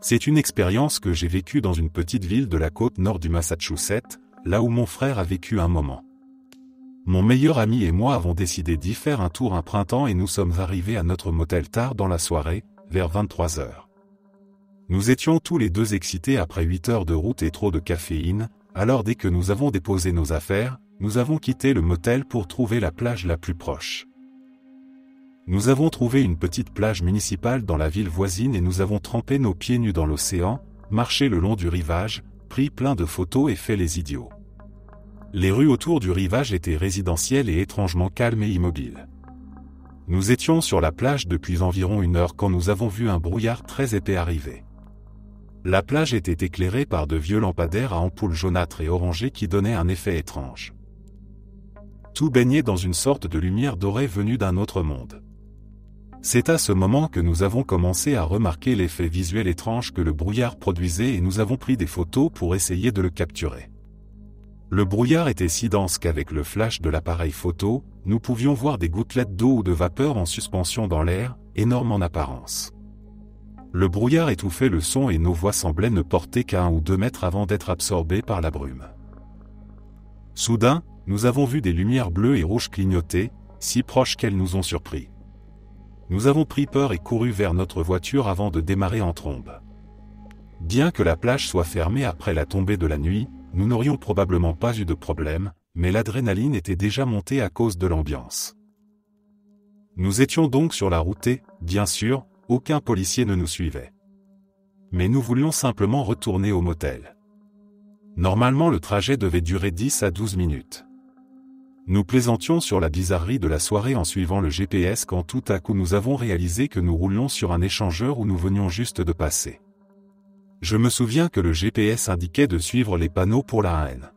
C'est une expérience que j'ai vécue dans une petite ville de la côte nord du Massachusetts, là où mon frère a vécu un moment. Mon meilleur ami et moi avons décidé d'y faire un tour un printemps et nous sommes arrivés à notre motel tard dans la soirée, vers 23 heures. Nous étions tous les deux excités après 8 heures de route et trop de caféine, alors dès que nous avons déposé nos affaires, nous avons quitté le motel pour trouver la plage la plus proche. Nous avons trouvé une petite plage municipale dans la ville voisine et nous avons trempé nos pieds nus dans l'océan, marché le long du rivage, pris plein de photos et fait les idiots. Les rues autour du rivage étaient résidentielles et étrangement calmes et immobiles. Nous étions sur la plage depuis environ 1 heure quand nous avons vu un brouillard très épais arriver. La plage était éclairée par de vieux lampadaires à ampoules jaunâtres et orangées qui donnaient un effet étrange. Tout baignait dans une sorte de lumière dorée venue d'un autre monde. C'est à ce moment que nous avons commencé à remarquer l'effet visuel étrange que le brouillard produisait et nous avons pris des photos pour essayer de le capturer. Le brouillard était si dense qu'avec le flash de l'appareil photo, nous pouvions voir des gouttelettes d'eau ou de vapeur en suspension dans l'air, énormes en apparence. Le brouillard étouffait le son et nos voix semblaient ne porter qu'à 1 ou 2 mètres avant d'être absorbées par la brume. Soudain, nous avons vu des lumières bleues et rouges clignoter, si proches qu'elles nous ont surpris. Nous avons pris peur et couru vers notre voiture avant de démarrer en trombe. Bien que la plage soit fermée après la tombée de la nuit, nous n'aurions probablement pas eu de problème, mais l'adrénaline était déjà montée à cause de l'ambiance. Nous étions donc sur la route et, bien sûr, aucun policier ne nous suivait. Mais nous voulions simplement retourner au motel. Normalement le trajet devait durer 10 à 12 minutes. Nous plaisantions sur la bizarrerie de la soirée en suivant le GPS quand tout à coup nous avons réalisé que nous roulions sur un échangeur où nous venions juste de passer. Je me souviens que le GPS indiquait de suivre les panneaux pour la haine.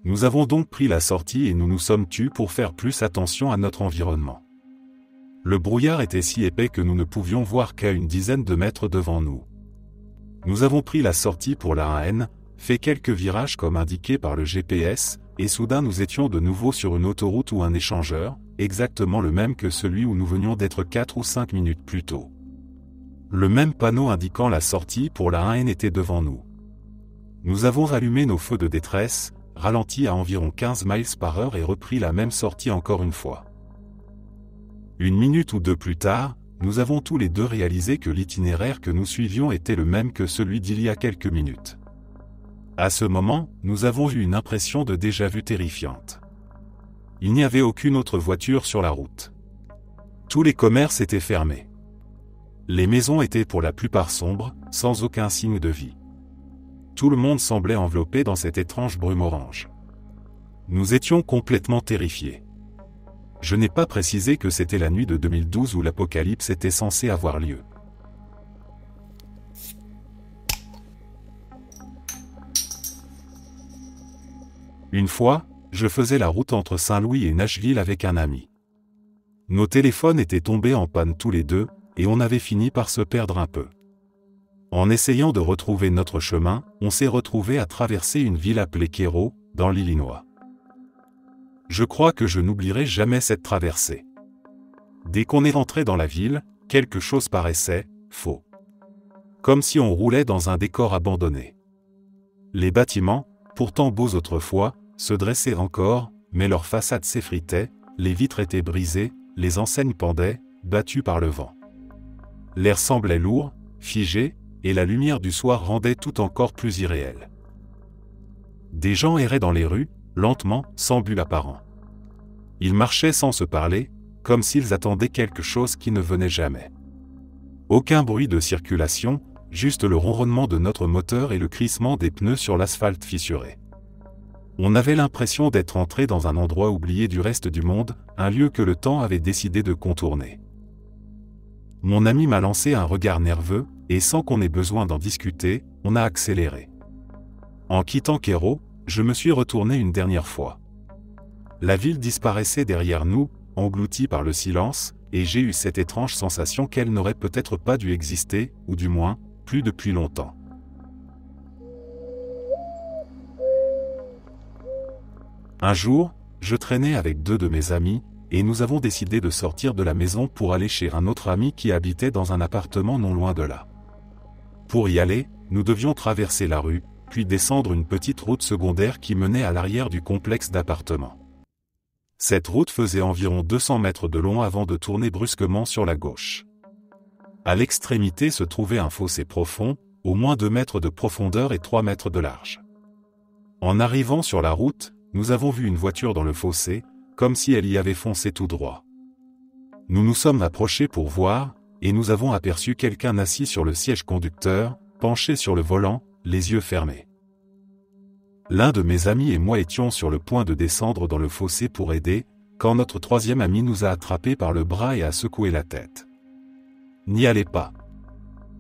Nous avons donc pris la sortie et nous nous sommes tus pour faire plus attention à notre environnement. Le brouillard était si épais que nous ne pouvions voir qu'à une dizaine de mètres devant nous. Nous avons pris la sortie pour la haine, fait quelques virages comme indiqué par le GPS, et soudain nous étions de nouveau sur une autoroute ou un échangeur, exactement le même que celui où nous venions d'être 4 ou 5 minutes plus tôt. Le même panneau indiquant la sortie pour la haine était devant nous. Nous avons rallumé nos feux de détresse, ralenti à environ 15 miles par heure et repris la même sortie encore une fois. 1 minute ou 2 plus tard, nous avons tous les deux réalisé que l'itinéraire que nous suivions était le même que celui d'il y a quelques minutes. À ce moment, nous avons eu une impression de déjà-vu terrifiante. Il n'y avait aucune autre voiture sur la route. Tous les commerces étaient fermés. Les maisons étaient pour la plupart sombres, sans aucun signe de vie. Tout le monde semblait enveloppé dans cette étrange brume orange. Nous étions complètement terrifiés. Je n'ai pas précisé que c'était la nuit de 2012 où l'apocalypse était censé avoir lieu. Une fois, je faisais la route entre Saint-Louis et Nashville avec un ami. Nos téléphones étaient tombés en panne tous les deux, et on avait fini par se perdre un peu. En essayant de retrouver notre chemin, on s'est retrouvé à traverser une ville appelée Cairo, dans l'Illinois. Je crois que je n'oublierai jamais cette traversée. Dès qu'on est rentré dans la ville, quelque chose paraissait faux. Comme si on roulait dans un décor abandonné. Les bâtiments, pourtant beaux autrefois, se dressaient encore, mais leurs façades s'effritaient, les vitres étaient brisées, les enseignes pendaient, battues par le vent. L'air semblait lourd, figé, et la lumière du soir rendait tout encore plus irréel. Des gens erraient dans les rues, lentement, sans but apparent. Ils marchaient sans se parler, comme s'ils attendaient quelque chose qui ne venait jamais. Aucun bruit de circulation, juste le ronronnement de notre moteur et le crissement des pneus sur l'asphalte fissuré. On avait l'impression d'être entré dans un endroit oublié du reste du monde, un lieu que le temps avait décidé de contourner. Mon ami m'a lancé un regard nerveux, et sans qu'on ait besoin d'en discuter, on a accéléré. En quittant Cairo, je me suis retourné une dernière fois. La ville disparaissait derrière nous, engloutie par le silence, et j'ai eu cette étrange sensation qu'elle n'aurait peut-être pas dû exister, ou du moins, plus depuis longtemps. Un jour, je traînais avec 2 de mes amis, et nous avons décidé de sortir de la maison pour aller chez un autre ami qui habitait dans un appartement non loin de là. Pour y aller, nous devions traverser la rue, puis descendre une petite route secondaire qui menait à l'arrière du complexe d'appartements. Cette route faisait environ 200 mètres de long avant de tourner brusquement sur la gauche. À l'extrémité se trouvait un fossé profond, au moins 2 mètres de profondeur et 3 mètres de large. En arrivant sur la route, nous avons vu une voiture dans le fossé, comme si elle y avait foncé tout droit. Nous nous sommes approchés pour voir, et nous avons aperçu quelqu'un assis sur le siège conducteur, penché sur le volant, les yeux fermés. L'un de mes amis et moi étions sur le point de descendre dans le fossé pour aider, quand notre 3e ami nous a attrapés par le bras et a secoué la tête. « N'y allez pas.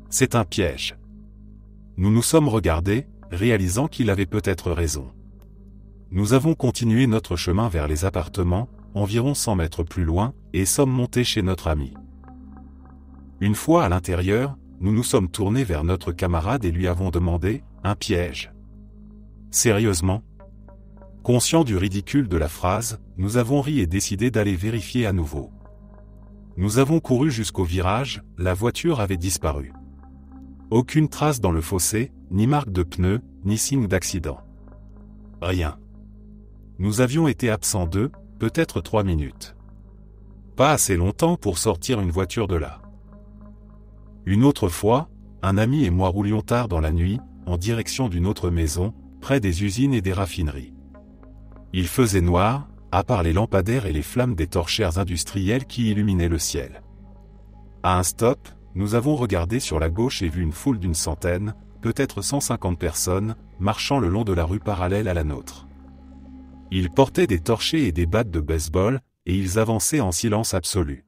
C'est un piège. » Nous nous sommes regardés, réalisant qu'il avait peut-être raison. Nous avons continué notre chemin vers les appartements, environ 100 mètres plus loin, et sommes montés chez notre ami. Une fois à l'intérieur, nous nous sommes tournés vers notre camarade et lui avons demandé « un piège ». Sérieusement ? Conscients du ridicule de la phrase, nous avons ri et décidé d'aller vérifier à nouveau. Nous avons couru jusqu'au virage, la voiture avait disparu. Aucune trace dans le fossé, ni marque de pneus, ni signe d'accident. Rien. Nous avions été absents 2, peut-être 3 minutes. Pas assez longtemps pour sortir une voiture de là. Une autre fois, un ami et moi roulions tard dans la nuit, en direction d'une autre maison, près des usines et des raffineries. Il faisait noir, à part les lampadaires et les flammes des torchères industrielles qui illuminaient le ciel. À un stop, nous avons regardé sur la gauche et vu une foule d'une centaine, peut-être 150 personnes, marchant le long de la rue parallèle à la nôtre. Ils portaient des torchers et des battes de baseball, et ils avançaient en silence absolu.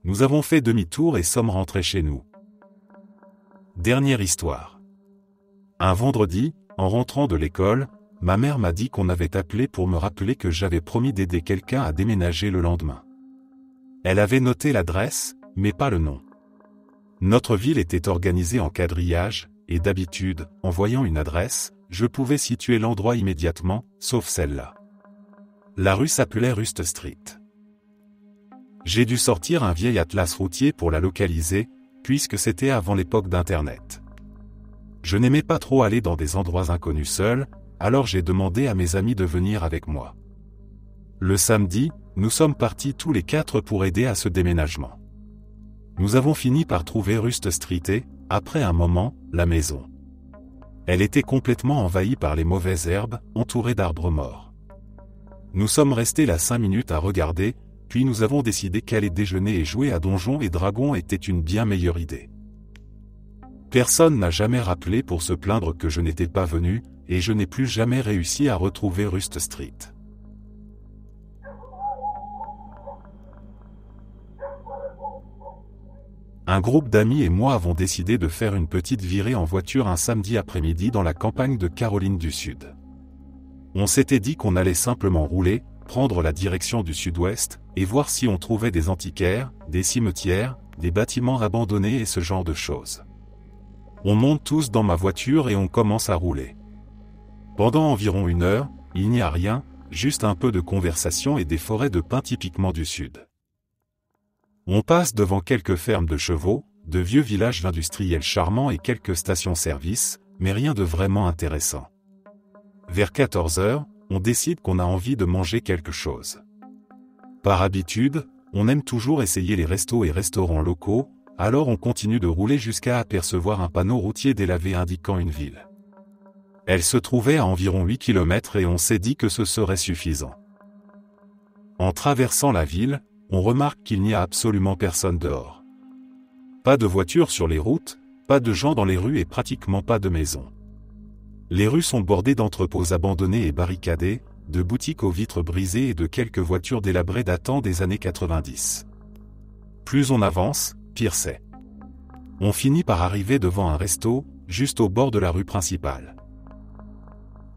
Nous avons fait demi-tour et sommes rentrés chez nous. Dernière histoire. Un vendredi, en rentrant de l'école, ma mère m'a dit qu'on avait appelé pour me rappeler que j'avais promis d'aider quelqu'un à déménager le lendemain. Elle avait noté l'adresse, mais pas le nom. Notre ville était organisée en quadrillage, et d'habitude, en voyant une adresse, je pouvais situer l'endroit immédiatement, sauf celle-là. La rue s'appelait Rust Street. J'ai dû sortir un vieil atlas routier pour la localiser, puisque c'était avant l'époque d'Internet. Je n'aimais pas trop aller dans des endroits inconnus seul, alors j'ai demandé à mes amis de venir avec moi. Le samedi, nous sommes partis tous les 4 pour aider à ce déménagement. Nous avons fini par trouver Rust Street et, après un moment, la maison. Elle était complètement envahie par les mauvaises herbes, entourée d'arbres morts. Nous sommes restés là 5 minutes à regarder, puis nous avons décidé qu'aller déjeuner et jouer à Donjons et Dragons était une bien meilleure idée. Personne n'a jamais rappelé pour se plaindre que je n'étais pas venu, et je n'ai plus jamais réussi à retrouver Rust Street. Un groupe d'amis et moi avons décidé de faire une petite virée en voiture un samedi après-midi dans la campagne de Caroline du Sud. On s'était dit qu'on allait simplement rouler, prendre la direction du sud-ouest, et voir si on trouvait des antiquaires, des cimetières, des bâtiments abandonnés et ce genre de choses. On monte tous dans ma voiture et on commence à rouler. Pendant environ 1 heure, il n'y a rien, juste un peu de conversation et des forêts de pins typiquement du sud. On passe devant quelques fermes de chevaux, de vieux villages industriels charmants et quelques stations-service, mais rien de vraiment intéressant. Vers 14 heures, on décide qu'on a envie de manger quelque chose. Par habitude, on aime toujours essayer les restos et restaurants locaux, alors on continue de rouler jusqu'à apercevoir un panneau routier délavé indiquant une ville. Elle se trouvait à environ 8 km et on s'est dit que ce serait suffisant. En traversant la ville, on remarque qu'il n'y a absolument personne dehors. Pas de voitures sur les routes, pas de gens dans les rues et pratiquement pas de maisons. Les rues sont bordées d'entrepôts abandonnés et barricadés, de boutiques aux vitres brisées et de quelques voitures délabrées datant des années 90. Plus on avance, pire c'est. On finit par arriver devant un resto, juste au bord de la rue principale.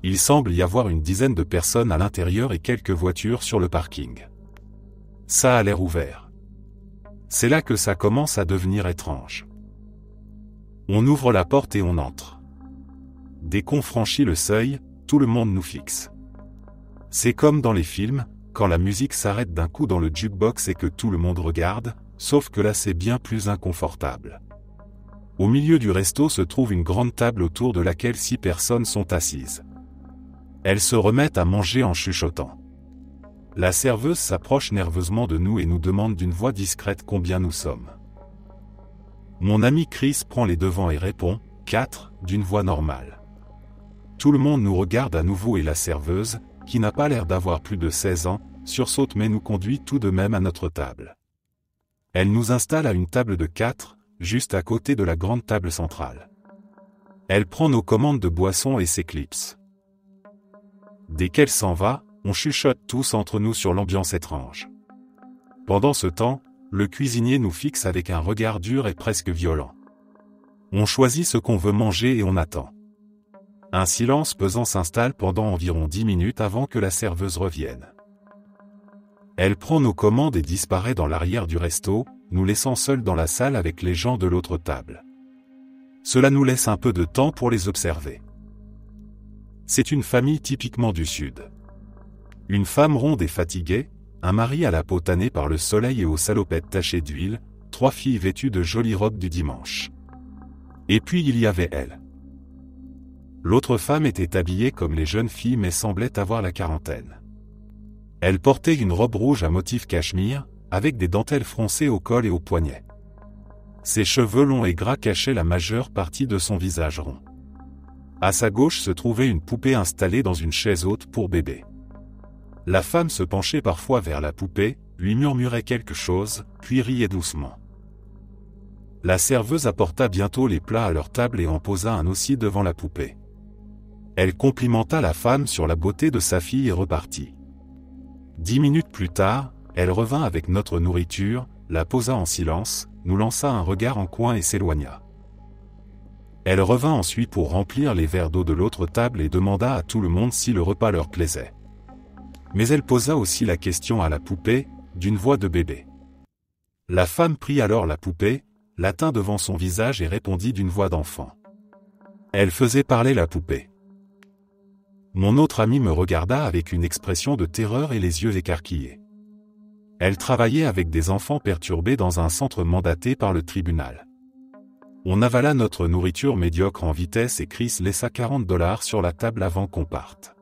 Il semble y avoir une dizaine de personnes à l'intérieur et quelques voitures sur le parking. Ça a l'air ouvert. C'est là que ça commence à devenir étrange. On ouvre la porte et on entre. Dès qu'on franchit le seuil, tout le monde nous fixe. C'est comme dans les films, quand la musique s'arrête d'un coup dans le jukebox et que tout le monde regarde, sauf que là c'est bien plus inconfortable. Au milieu du resto se trouve une grande table autour de laquelle 6 personnes sont assises. Elles se remettent à manger en chuchotant. La serveuse s'approche nerveusement de nous et nous demande d'une voix discrète combien nous sommes. Mon ami Chris prend les devants et répond « 4 » d'une voix normale. Tout le monde nous regarde à nouveau et la serveuse, qui n'a pas l'air d'avoir plus de 16 ans, sursaute mais nous conduit tout de même à notre table. Elle nous installe à une table de 4, juste à côté de la grande table centrale. Elle prend nos commandes de boissons et s'éclipse. Dès qu'elle s'en va, on chuchote tous entre nous sur l'ambiance étrange. Pendant ce temps, le cuisinier nous fixe avec un regard dur et presque violent. On choisit ce qu'on veut manger et on attend. Un silence pesant s'installe pendant environ 10 minutes avant que la serveuse revienne. Elle prend nos commandes et disparaît dans l'arrière du resto, nous laissant seuls dans la salle avec les gens de l'autre table. Cela nous laisse un peu de temps pour les observer. C'est une famille typiquement du Sud. Une femme ronde et fatiguée, un mari à la peau tannée par le soleil et aux salopettes tachées d'huile, 3 filles vêtues de jolies robes du dimanche. Et puis il y avait elle. L'autre femme était habillée comme les jeunes filles mais semblait avoir la quarantaine. Elle portait une robe rouge à motif cachemire, avec des dentelles froncées au col et aux poignets. Ses cheveux longs et gras cachaient la majeure partie de son visage rond. À sa gauche se trouvait une poupée installée dans une chaise haute pour bébé. La femme se penchait parfois vers la poupée, lui murmurait quelque chose, puis riait doucement. La serveuse apporta bientôt les plats à leur table et en posa un aussi devant la poupée. Elle complimenta la femme sur la beauté de sa fille et repartit. 10 minutes plus tard, elle revint avec notre nourriture, la posa en silence, nous lança un regard en coin et s'éloigna. Elle revint ensuite pour remplir les verres d'eau de l'autre table et demanda à tout le monde si le repas leur plaisait. Mais elle posa aussi la question à la poupée, d'une voix de bébé. La femme prit alors la poupée, la tint devant son visage et répondit d'une voix d'enfant. Elle faisait parler la poupée. Mon autre amie me regarda avec une expression de terreur et les yeux écarquillés. Elle travaillait avec des enfants perturbés dans un centre mandaté par le tribunal. On avala notre nourriture médiocre en vitesse et Chris laissa $40 sur la table avant qu'on parte.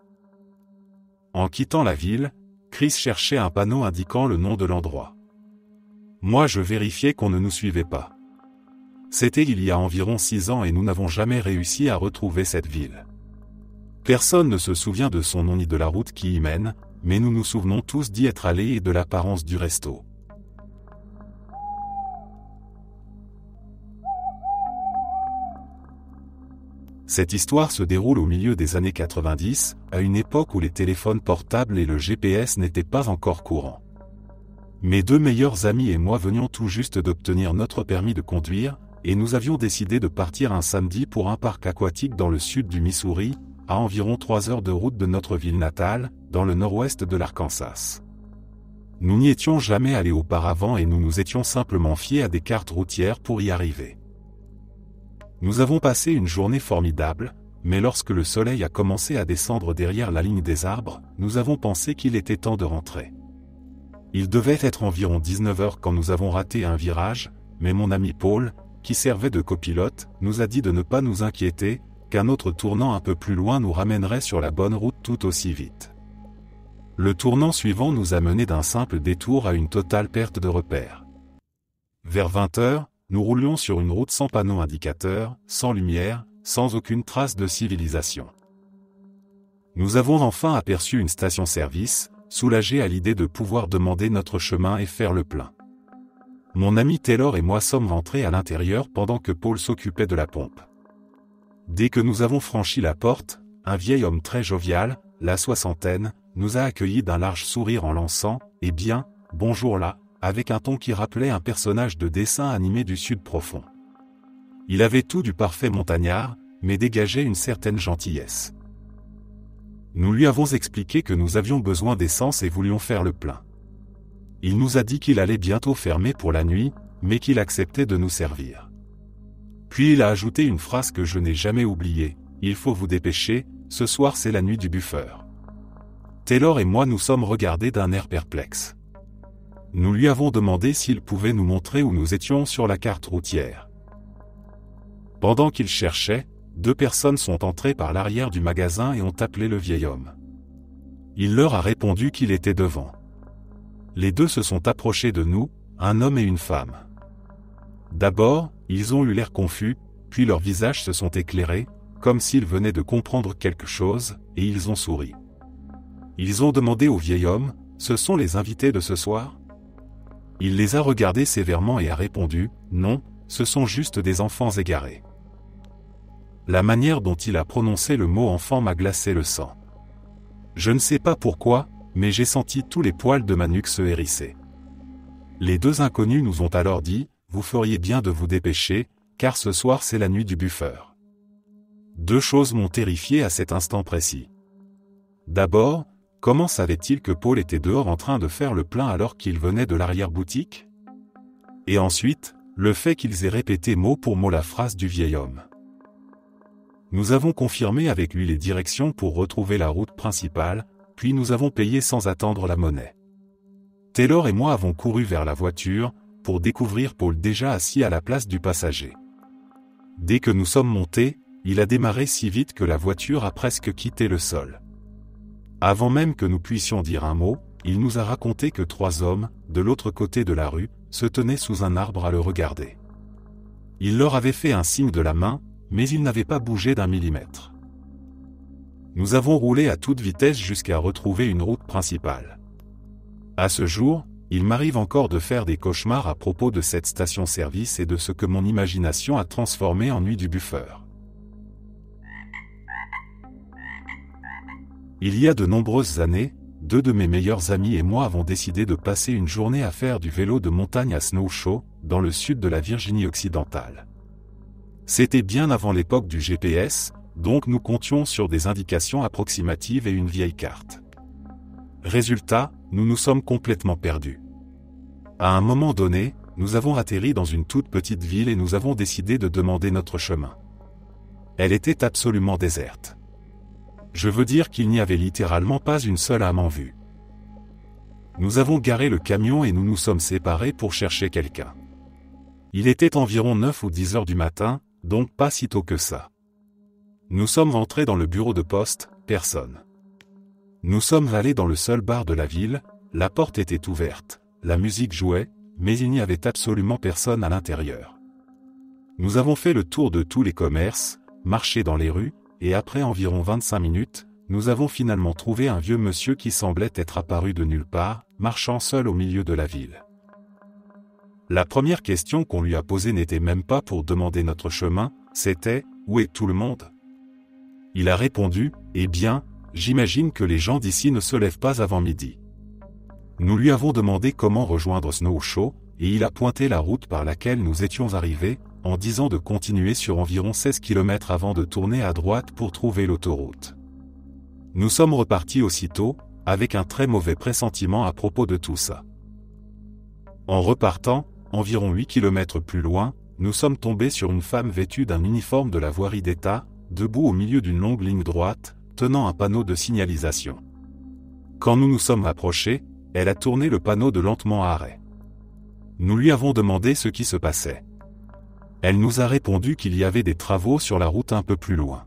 En quittant la ville, Chris cherchait un panneau indiquant le nom de l'endroit. Moi je vérifiais qu'on ne nous suivait pas. C'était il y a environ 6 ans et nous n'avons jamais réussi à retrouver cette ville. Personne ne se souvient de son nom ni de la route qui y mène, mais nous nous souvenons tous d'y être allés et de l'apparence du resto. Cette histoire se déroule au milieu des années 90, à une époque où les téléphones portables et le GPS n'étaient pas encore courants. Mes 2 meilleurs amis et moi venions tout juste d'obtenir notre permis de conduire, et nous avions décidé de partir un samedi pour un parc aquatique dans le sud du Missouri, à environ 3 heures de route de notre ville natale, dans le nord-ouest de l'Arkansas. Nous n'y étions jamais allés auparavant et nous nous étions simplement fiés à des cartes routières pour y arriver. Nous avons passé une journée formidable, mais lorsque le soleil a commencé à descendre derrière la ligne des arbres, nous avons pensé qu'il était temps de rentrer. Il devait être environ 19 heures quand nous avons raté un virage, mais mon ami Paul, qui servait de copilote, nous a dit de ne pas nous inquiéter, qu'un autre tournant un peu plus loin nous ramènerait sur la bonne route tout aussi vite. Le tournant suivant nous a mené d'un simple détour à une totale perte de repère. Vers 20 heures, nous roulions sur une route sans panneau indicateur, sans lumière, sans aucune trace de civilisation. Nous avons enfin aperçu une station-service, soulagés à l'idée de pouvoir demander notre chemin et faire le plein. Mon ami Taylor et moi sommes rentrés à l'intérieur pendant que Paul s'occupait de la pompe. Dès que nous avons franchi la porte, un vieil homme très jovial, la soixantaine, nous a accueillis d'un large sourire en lançant « Eh bien, bonjour là », avec un ton qui rappelait un personnage de dessin animé du Sud profond. Il avait tout du parfait montagnard, mais dégageait une certaine gentillesse. Nous lui avons expliqué que nous avions besoin d'essence et voulions faire le plein. Il nous a dit qu'il allait bientôt fermer pour la nuit, mais qu'il acceptait de nous servir. Puis il a ajouté une phrase que je n'ai jamais oubliée, « Il faut vous dépêcher, ce soir c'est la nuit du buffeur ». Taylor et moi nous sommes regardés d'un air perplexe. Nous lui avons demandé s'il pouvait nous montrer où nous étions sur la carte routière. Pendant qu'il cherchait, 2 personnes sont entrées par l'arrière du magasin et ont appelé le vieil homme. Il leur a répondu qu'il était devant. Les 2 se sont approchés de nous, un homme et une femme. D'abord, ils ont eu l'air confus, puis leurs visages se sont éclairés, comme s'ils venaient de comprendre quelque chose, et ils ont souri. Ils ont demandé au vieil homme, « Ce sont les invités de ce soir ?» Il les a regardés sévèrement et a répondu, « Non, ce sont juste des enfants égarés. » La manière dont il a prononcé le mot « enfant » m'a glacé le sang. Je ne sais pas pourquoi, mais j'ai senti tous les poils de ma nuque se hérisser. Les 2 inconnus nous ont alors dit, « Vous feriez bien de vous dépêcher, car ce soir c'est la nuit du buffeur. » 2 choses m'ont terrifié à cet instant précis. D'abord, comment savait-il que Paul était dehors en train de faire le plein alors qu'il venait de l'arrière-boutique ? Et ensuite, le fait qu'ils aient répété mot pour mot la phrase du vieil homme. Nous avons confirmé avec lui les directions pour retrouver la route principale, puis nous avons payé sans attendre la monnaie. Taylor et moi avons couru vers la voiture, pour découvrir Paul déjà assis à la place du passager. Dès que nous sommes montés, il a démarré si vite que la voiture a presque quitté le sol. Avant même que nous puissions dire un mot, il nous a raconté que 3 hommes, de l'autre côté de la rue, se tenaient sous un arbre à le regarder. Il leur avait fait un signe de la main, mais ils n'avaient pas bougé d'1 millimètre. Nous avons roulé à toute vitesse jusqu'à retrouver une route principale. À ce jour, il m'arrive encore de faire des cauchemars à propos de cette station-service et de ce que mon imagination a transformé en nuit du buffer. Il y a de nombreuses années, 2 de mes meilleurs amis et moi avons décidé de passer une journée à faire du vélo de montagne à Snow Show, dans le sud de la Virginie occidentale. C'était bien avant l'époque du GPS, donc nous comptions sur des indications approximatives et une vieille carte. Résultat, nous nous sommes complètement perdus. À un moment donné, nous avons atterri dans une toute petite ville et nous avons décidé de demander notre chemin. Elle était absolument déserte. Je veux dire qu'il n'y avait littéralement pas une seule âme en vue. Nous avons garé le camion et nous nous sommes séparés pour chercher quelqu'un. Il était environ 9 ou 10 heures du matin, donc pas si tôt que ça. Nous sommes entrés dans le bureau de poste, personne. Nous sommes allés dans le seul bar de la ville, la porte était ouverte, la musique jouait, mais il n'y avait absolument personne à l'intérieur. Nous avons fait le tour de tous les commerces, marché dans les rues, et après environ 25 minutes, nous avons finalement trouvé un vieux monsieur qui semblait être apparu de nulle part, marchant seul au milieu de la ville. La première question qu'on lui a posée n'était même pas pour demander notre chemin, c'était « Où est tout le monde ?» Il a répondu « Eh bien, j'imagine que les gens d'ici ne se lèvent pas avant midi. » Nous lui avons demandé comment rejoindre Snow Show, et il a pointé la route par laquelle nous étions arrivés, en disant de continuer sur environ 16 km avant de tourner à droite pour trouver l'autoroute. Nous sommes repartis aussitôt, avec un très mauvais pressentiment à propos de tout ça. En repartant, environ 8 km plus loin, nous sommes tombés sur une femme vêtue d'un uniforme de la voirie d'État, debout au milieu d'une longue ligne droite, tenant un panneau de signalisation. Quand nous nous sommes approchés, elle a tourné le panneau de lentement à arrêt. Nous lui avons demandé ce qui se passait. Elle nous a répondu qu'il y avait des travaux sur la route un peu plus loin.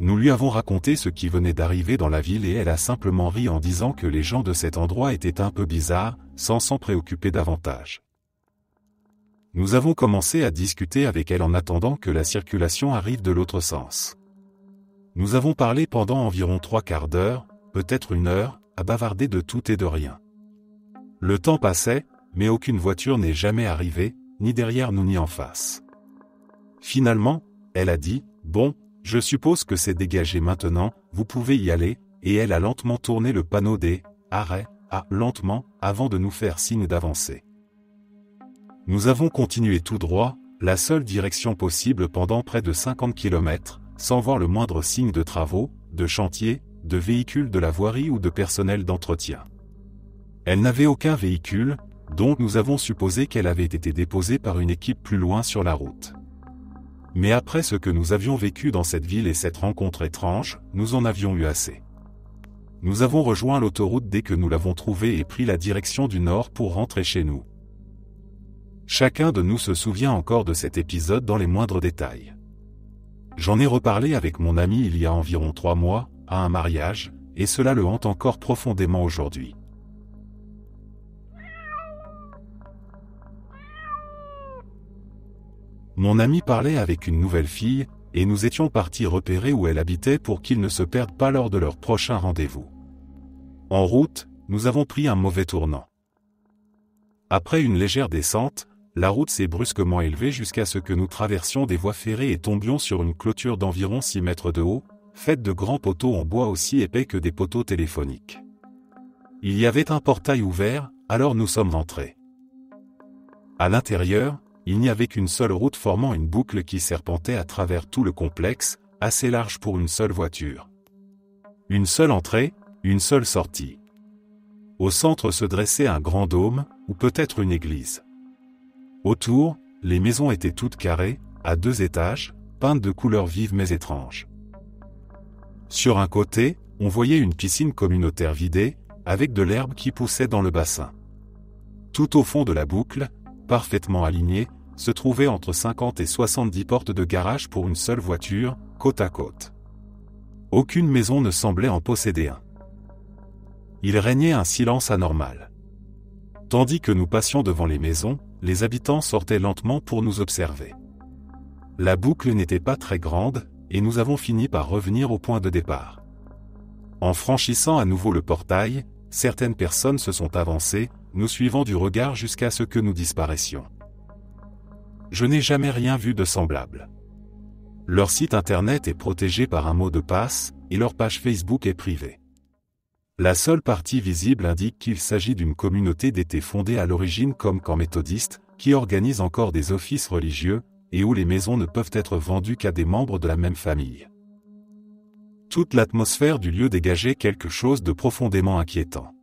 Nous lui avons raconté ce qui venait d'arriver dans la ville et elle a simplement ri en disant que les gens de cet endroit étaient un peu bizarres, sans s'en préoccuper davantage. Nous avons commencé à discuter avec elle en attendant que la circulation arrive de l'autre sens. Nous avons parlé pendant environ 3/4 d'heure, peut-être 1 heure, à bavarder de tout et de rien. Le temps passait, mais aucune voiture n'est jamais arrivée, ni derrière nous ni en face. Finalement, elle a dit « Bon, je suppose que c'est dégagé maintenant, vous pouvez y aller », et elle a lentement tourné le panneau des « arrêts » à « lentement » avant de nous faire signe d'avancer. Nous avons continué tout droit, la seule direction possible pendant près de 50 km, sans voir le moindre signe de travaux, de chantier, de véhicules de la voirie ou de personnel d'entretien. Elle n'avait aucun véhicule, donc nous avons supposé qu'elle avait été déposée par une équipe plus loin sur la route. Mais après ce que nous avions vécu dans cette ville et cette rencontre étrange, nous en avions eu assez. Nous avons rejoint l'autoroute dès que nous l'avons trouvée et pris la direction du nord pour rentrer chez nous. Chacun de nous se souvient encore de cet épisode dans les moindres détails. J'en ai reparlé avec mon ami il y a environ 3 mois, à un mariage, et cela le hante encore profondément aujourd'hui. Mon ami parlait avec une nouvelle fille, et nous étions partis repérer où elle habitait pour qu'ils ne se perdent pas lors de leur prochain rendez-vous. En route, nous avons pris un mauvais tournant. Après une légère descente, la route s'est brusquement élevée jusqu'à ce que nous traversions des voies ferrées et tombions sur une clôture d'environ 6 mètres de haut, faite de grands poteaux en bois aussi épais que des poteaux téléphoniques. Il y avait un portail ouvert, alors nous sommes entrés. À l'intérieur, il n'y avait qu'une seule route formant une boucle qui serpentait à travers tout le complexe, assez large pour une seule voiture. Une seule entrée, une seule sortie. Au centre se dressait un grand dôme, ou peut-être une église. Autour, les maisons étaient toutes carrées, à 2 étages, peintes de couleurs vives mais étranges. Sur un côté, on voyait une piscine communautaire vidée, avec de l'herbe qui poussait dans le bassin. Tout au fond de la boucle, parfaitement alignée, se trouvaient entre 50 et 70 portes de garage pour une seule voiture, côte à côte. Aucune maison ne semblait en posséder un. Il régnait un silence anormal. Tandis que nous passions devant les maisons, les habitants sortaient lentement pour nous observer. La boucle n'était pas très grande, et nous avons fini par revenir au point de départ. En franchissant à nouveau le portail, certaines personnes se sont avancées, nous suivant du regard jusqu'à ce que nous disparaissions. Je n'ai jamais rien vu de semblable. Leur site internet est protégé par un mot de passe, et leur page Facebook est privée. La seule partie visible indique qu'il s'agit d'une communauté d'été fondée à l'origine comme camp méthodiste, qui organise encore des offices religieux, et où les maisons ne peuvent être vendues qu'à des membres de la même famille. Toute l'atmosphère du lieu dégageait quelque chose de profondément inquiétant.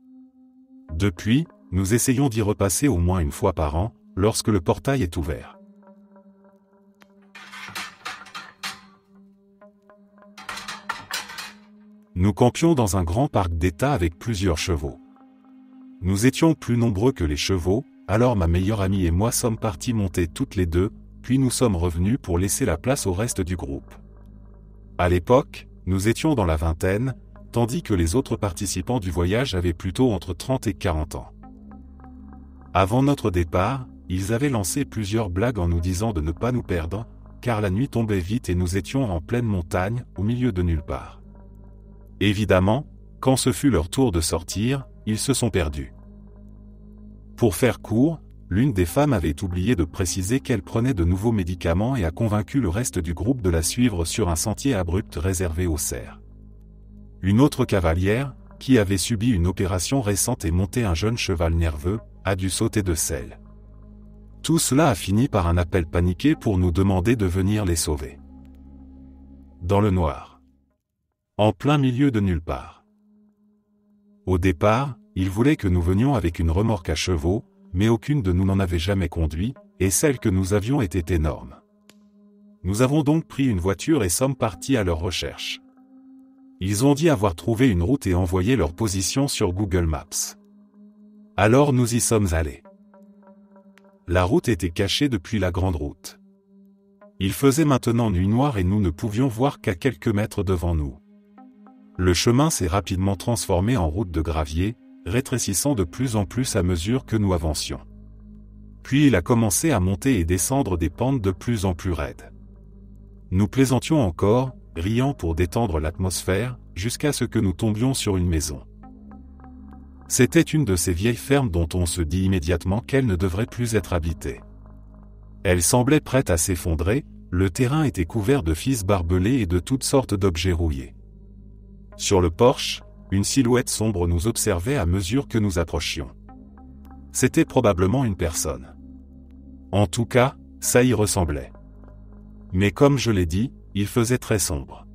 Depuis, nous essayons d'y repasser au moins une fois par an, lorsque le portail est ouvert. Nous campions dans un grand parc d'État avec plusieurs chevaux. Nous étions plus nombreux que les chevaux, alors ma meilleure amie et moi sommes partis monter toutes les deux, puis nous sommes revenus pour laisser la place au reste du groupe. À l'époque, nous étions dans la vingtaine, tandis que les autres participants du voyage avaient plutôt entre 30 et 40 ans. Avant notre départ, ils avaient lancé plusieurs blagues en nous disant de ne pas nous perdre, car la nuit tombait vite et nous étions en pleine montagne, au milieu de nulle part. Évidemment, quand ce fut leur tour de sortir, ils se sont perdus. Pour faire court, l'une des femmes avait oublié de préciser qu'elle prenait de nouveaux médicaments et a convaincu le reste du groupe de la suivre sur un sentier abrupt réservé aux cerfs. Une autre cavalière, qui avait subi une opération récente et monté un jeune cheval nerveux, a dû sauter de selle. Tout cela a fini par un appel paniqué pour nous demander de venir les sauver. Dans le noir. En plein milieu de nulle part. Au départ, ils voulaient que nous venions avec une remorque à chevaux, mais aucune de nous n'en avait jamais conduit, et celle que nous avions était énorme. Nous avons donc pris une voiture et sommes partis à leur recherche. Ils ont dit avoir trouvé une route et envoyé leur position sur Google Maps. Alors nous y sommes allés. La route était cachée depuis la grande route. Il faisait maintenant nuit noire et nous ne pouvions voir qu'à quelques mètres devant nous. Le chemin s'est rapidement transformé en route de gravier, rétrécissant de plus en plus à mesure que nous avancions. Puis il a commencé à monter et descendre des pentes de plus en plus raides. Nous plaisantions encore, riant pour détendre l'atmosphère, jusqu'à ce que nous tombions sur une maison. C'était une de ces vieilles fermes dont on se dit immédiatement qu'elle ne devrait plus être habitée. Elle semblait prête à s'effondrer, le terrain était couvert de fils barbelés et de toutes sortes d'objets rouillés. Sur le porche, une silhouette sombre nous observait à mesure que nous approchions. C'était probablement une personne. En tout cas, ça y ressemblait. Mais comme je l'ai dit, il faisait très sombre.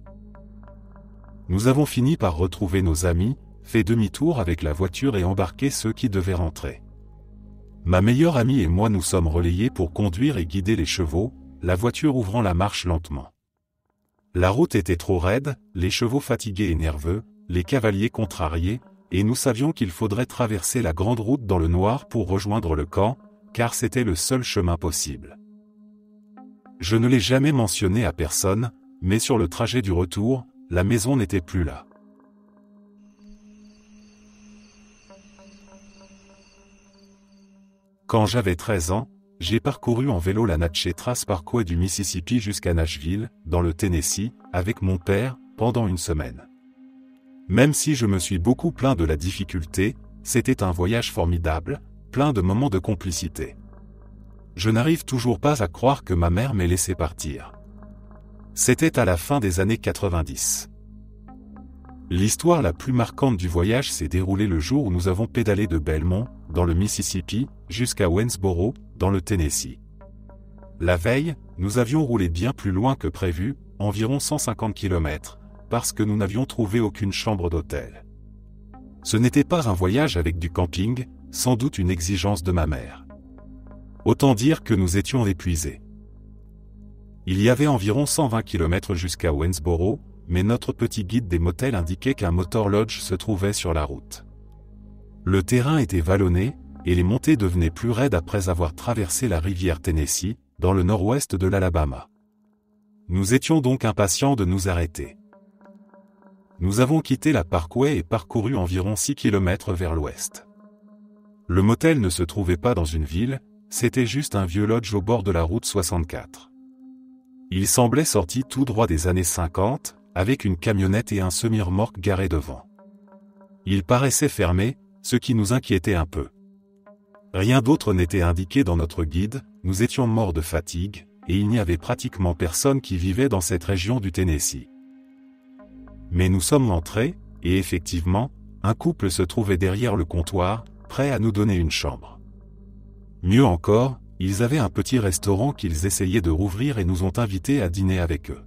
Nous avons fini par retrouver nos amis, fait demi-tour avec la voiture et embarqué ceux qui devaient rentrer. Ma meilleure amie et moi nous sommes relayés pour conduire et guider les chevaux, la voiture ouvrant la marche lentement. La route était trop raide, les chevaux fatigués et nerveux, les cavaliers contrariés, et nous savions qu'il faudrait traverser la grande route dans le noir pour rejoindre le camp, car c'était le seul chemin possible. Je ne l'ai jamais mentionné à personne, mais sur le trajet du retour, la maison n'était plus là. Quand j'avais 13 ans, j'ai parcouru en vélo la Natchez Trace Parkway du Mississippi jusqu'à Nashville, dans le Tennessee, avec mon père, pendant une semaine. Même si je me suis beaucoup plaint de la difficulté, c'était un voyage formidable, plein de moments de complicité. Je n'arrive toujours pas à croire que ma mère m'ait laissé partir. C'était à la fin des années 90. L'histoire la plus marquante du voyage s'est déroulée le jour où nous avons pédalé de Belmont, dans le Mississippi, jusqu'à Waynesboro, dans le Tennessee. La veille, nous avions roulé bien plus loin que prévu, environ 150 km, parce que nous n'avions trouvé aucune chambre d'hôtel. Ce n'était pas un voyage avec du camping, sans doute une exigence de ma mère. Autant dire que nous étions épuisés. Il y avait environ 120 km jusqu'à Waynesboro, mais notre petit guide des motels indiquait qu'un motor lodge se trouvait sur la route. Le terrain était vallonné, et les montées devenaient plus raides après avoir traversé la rivière Tennessee, dans le nord-ouest de l'Alabama. Nous étions donc impatients de nous arrêter. Nous avons quitté la Parkway et parcouru environ 6 km vers l'ouest. Le motel ne se trouvait pas dans une ville, c'était juste un vieux lodge au bord de la route 64. Il semblait sorti tout droit des années 50, avec une camionnette et un semi-remorque garés devant. Il paraissait fermé, ce qui nous inquiétait un peu. Rien d'autre n'était indiqué dans notre guide, nous étions morts de fatigue, et il n'y avait pratiquement personne qui vivait dans cette région du Tennessee. Mais nous sommes entrés, et effectivement, un couple se trouvait derrière le comptoir, prêt à nous donner une chambre. Mieux encore, ils avaient un petit restaurant qu'ils essayaient de rouvrir et nous ont invités à dîner avec eux.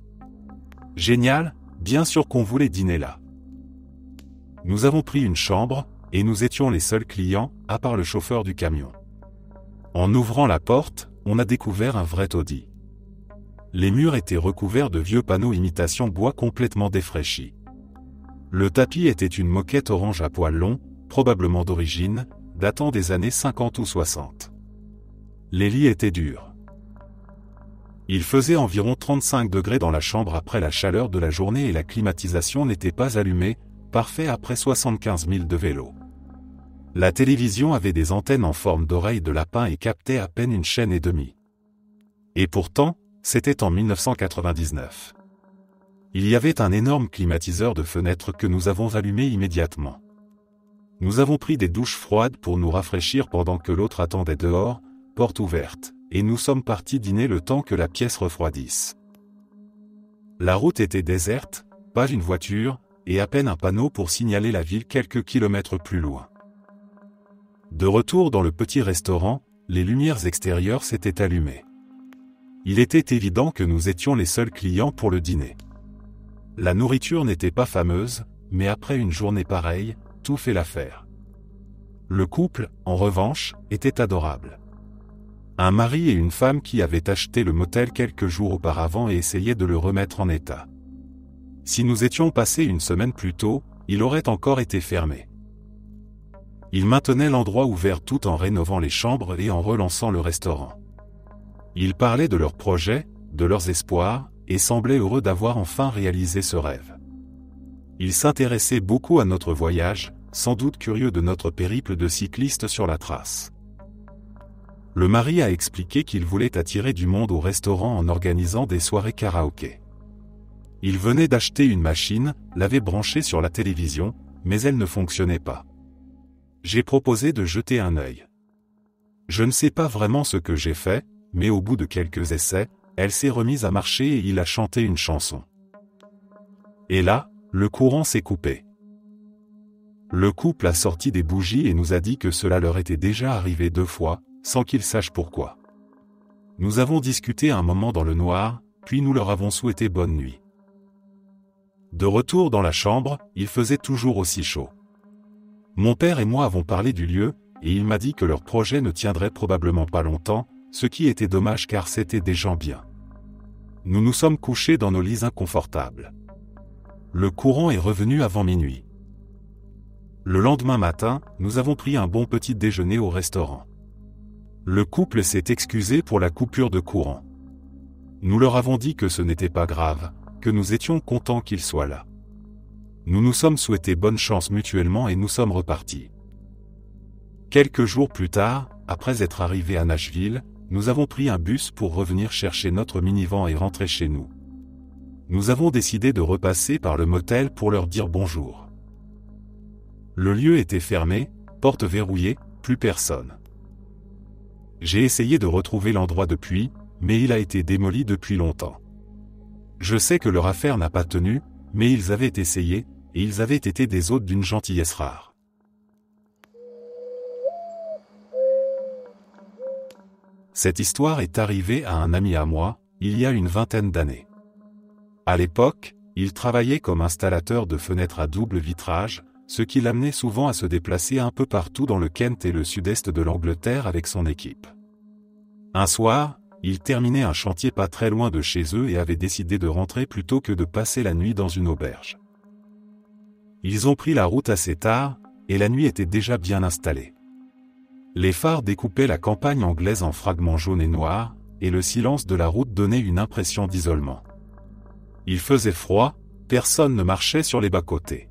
Génial, bien sûr qu'on voulait dîner là. Nous avons pris une chambre, et nous étions les seuls clients, à part le chauffeur du camion. En ouvrant la porte, on a découvert un vrai taudis. Les murs étaient recouverts de vieux panneaux imitation bois complètement défraîchis. Le tapis était une moquette orange à poils longs, probablement d'origine, datant des années 50 ou 60. Les lits étaient durs. Il faisait environ 35 degrés dans la chambre après la chaleur de la journée et la climatisation n'était pas allumée, parfait après 75 000 de vélo. La télévision avait des antennes en forme d'oreille de lapin et captait à peine une chaîne et demie. Et pourtant, c'était en 1999. Il y avait un énorme climatiseur de fenêtre que nous avons allumé immédiatement. Nous avons pris des douches froides pour nous rafraîchir pendant que l'autre attendait dehors, porte ouverte, et nous sommes partis dîner le temps que la pièce refroidisse. La route était déserte, pas une voiture, et à peine un panneau pour signaler la ville quelques kilomètres plus loin. De retour dans le petit restaurant, les lumières extérieures s'étaient allumées. Il était évident que nous étions les seuls clients pour le dîner. La nourriture n'était pas fameuse, mais après une journée pareille, tout fait l'affaire. Le couple, en revanche, était adorable. Un mari et une femme qui avaient acheté le motel quelques jours auparavant et essayaient de le remettre en état. Si nous étions passés une semaine plus tôt, il aurait encore été fermé. Ils maintenaient l'endroit ouvert tout en rénovant les chambres et en relançant le restaurant. Ils parlaient de leurs projets, de leurs espoirs, et semblaient heureux d'avoir enfin réalisé ce rêve. Ils s'intéressaient beaucoup à notre voyage, sans doute curieux de notre périple de cycliste sur la trace. Le mari a expliqué qu'il voulait attirer du monde au restaurant en organisant des soirées karaoké. Il venait d'acheter une machine, l'avait branchée sur la télévision, mais elle ne fonctionnait pas. J'ai proposé de jeter un œil. Je ne sais pas vraiment ce que j'ai fait, mais au bout de quelques essais, elle s'est remise à marcher et il a chanté une chanson. Et là, le courant s'est coupé. Le couple a sorti des bougies et nous a dit que cela leur était déjà arrivé 2 fois, sans qu'ils sachent pourquoi. Nous avons discuté un moment dans le noir, puis nous leur avons souhaité bonne nuit. De retour dans la chambre, il faisait toujours aussi chaud. Mon père et moi avons parlé du lieu, et il m'a dit que leur projet ne tiendrait probablement pas longtemps, ce qui était dommage car c'était des gens bien. Nous nous sommes couchés dans nos lits inconfortables. Le courant est revenu avant minuit. Le lendemain matin, nous avons pris un bon petit déjeuner au restaurant. Le couple s'est excusé pour la coupure de courant. Nous leur avons dit que ce n'était pas grave, que nous étions contents qu'ils soient là. Nous nous sommes souhaités bonne chance mutuellement et nous sommes repartis. Quelques jours plus tard, après être arrivés à Nashville, nous avons pris un bus pour revenir chercher notre minivan et rentrer chez nous. Nous avons décidé de repasser par le motel pour leur dire bonjour. Le lieu était fermé, porte verrouillée, plus personne. J'ai essayé de retrouver l'endroit depuis, mais il a été démoli depuis longtemps. Je sais que leur affaire n'a pas tenu, mais ils avaient essayé, et ils avaient été des hôtes d'une gentillesse rare. Cette histoire est arrivée à un ami à moi, il y a une vingtaine d'années. À l'époque, il travaillait comme installateur de fenêtres à double vitrage, ce qui l'amenait souvent à se déplacer un peu partout dans le Kent et le sud-est de l'Angleterre avec son équipe. Un soir, ils terminaient un chantier pas très loin de chez eux et avaient décidé de rentrer plutôt que de passer la nuit dans une auberge. Ils ont pris la route assez tard, et la nuit était déjà bien installée. Les phares découpaient la campagne anglaise en fragments jaunes et noirs, et le silence de la route donnait une impression d'isolement. Il faisait froid, personne ne marchait sur les bas-côtés.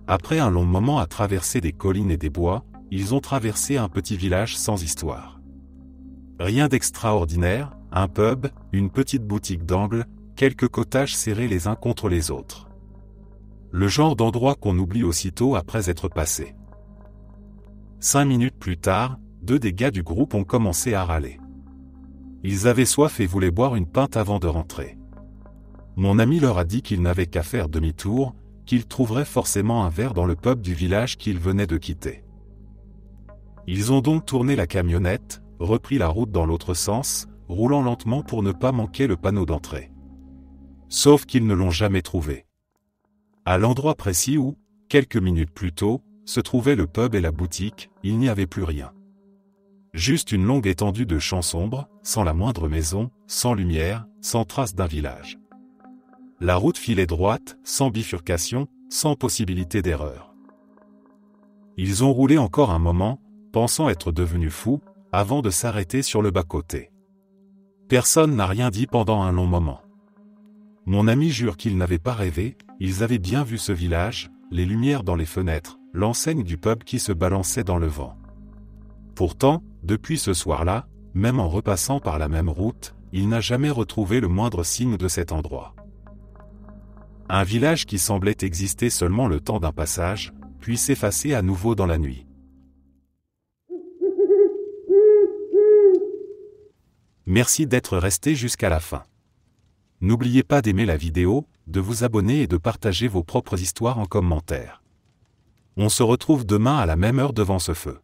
Après un long moment à traverser des collines et des bois, ils ont traversé un petit village sans histoire. Rien d'extraordinaire, un pub, une petite boutique d'angle, quelques cottages serrés les uns contre les autres. Le genre d'endroit qu'on oublie aussitôt après être passé. 5 minutes plus tard, 2 des gars du groupe ont commencé à râler. Ils avaient soif et voulaient boire une pinte avant de rentrer. Mon ami leur a dit qu'ils n'avaient qu'à faire demi-tour, qu'ils trouveraient forcément un verre dans le pub du village qu'ils venaient de quitter. Ils ont donc tourné la camionnette, repris la route dans l'autre sens, roulant lentement pour ne pas manquer le panneau d'entrée. Sauf qu'ils ne l'ont jamais trouvé. À l'endroit précis où, quelques minutes plus tôt, se trouvaient le pub et la boutique, il n'y avait plus rien. Juste une longue étendue de champs sombres, sans la moindre maison, sans lumière, sans trace d'un village. La route filait droite, sans bifurcation, sans possibilité d'erreur. Ils ont roulé encore un moment, pensant être devenus fous, avant de s'arrêter sur le bas-côté. Personne n'a rien dit pendant un long moment. Mon ami jure qu'ils n'avaient pas rêvé, ils avaient bien vu ce village, les lumières dans les fenêtres, l'enseigne du pub qui se balançait dans le vent. Pourtant, depuis ce soir-là, même en repassant par la même route, il n'a jamais retrouvé le moindre signe de cet endroit. Un village qui semblait exister seulement le temps d'un passage, puis s'effacer à nouveau dans la nuit. Merci d'être resté jusqu'à la fin. N'oubliez pas d'aimer la vidéo, de vous abonner et de partager vos propres histoires en commentaire. On se retrouve demain à la même heure devant ce feu.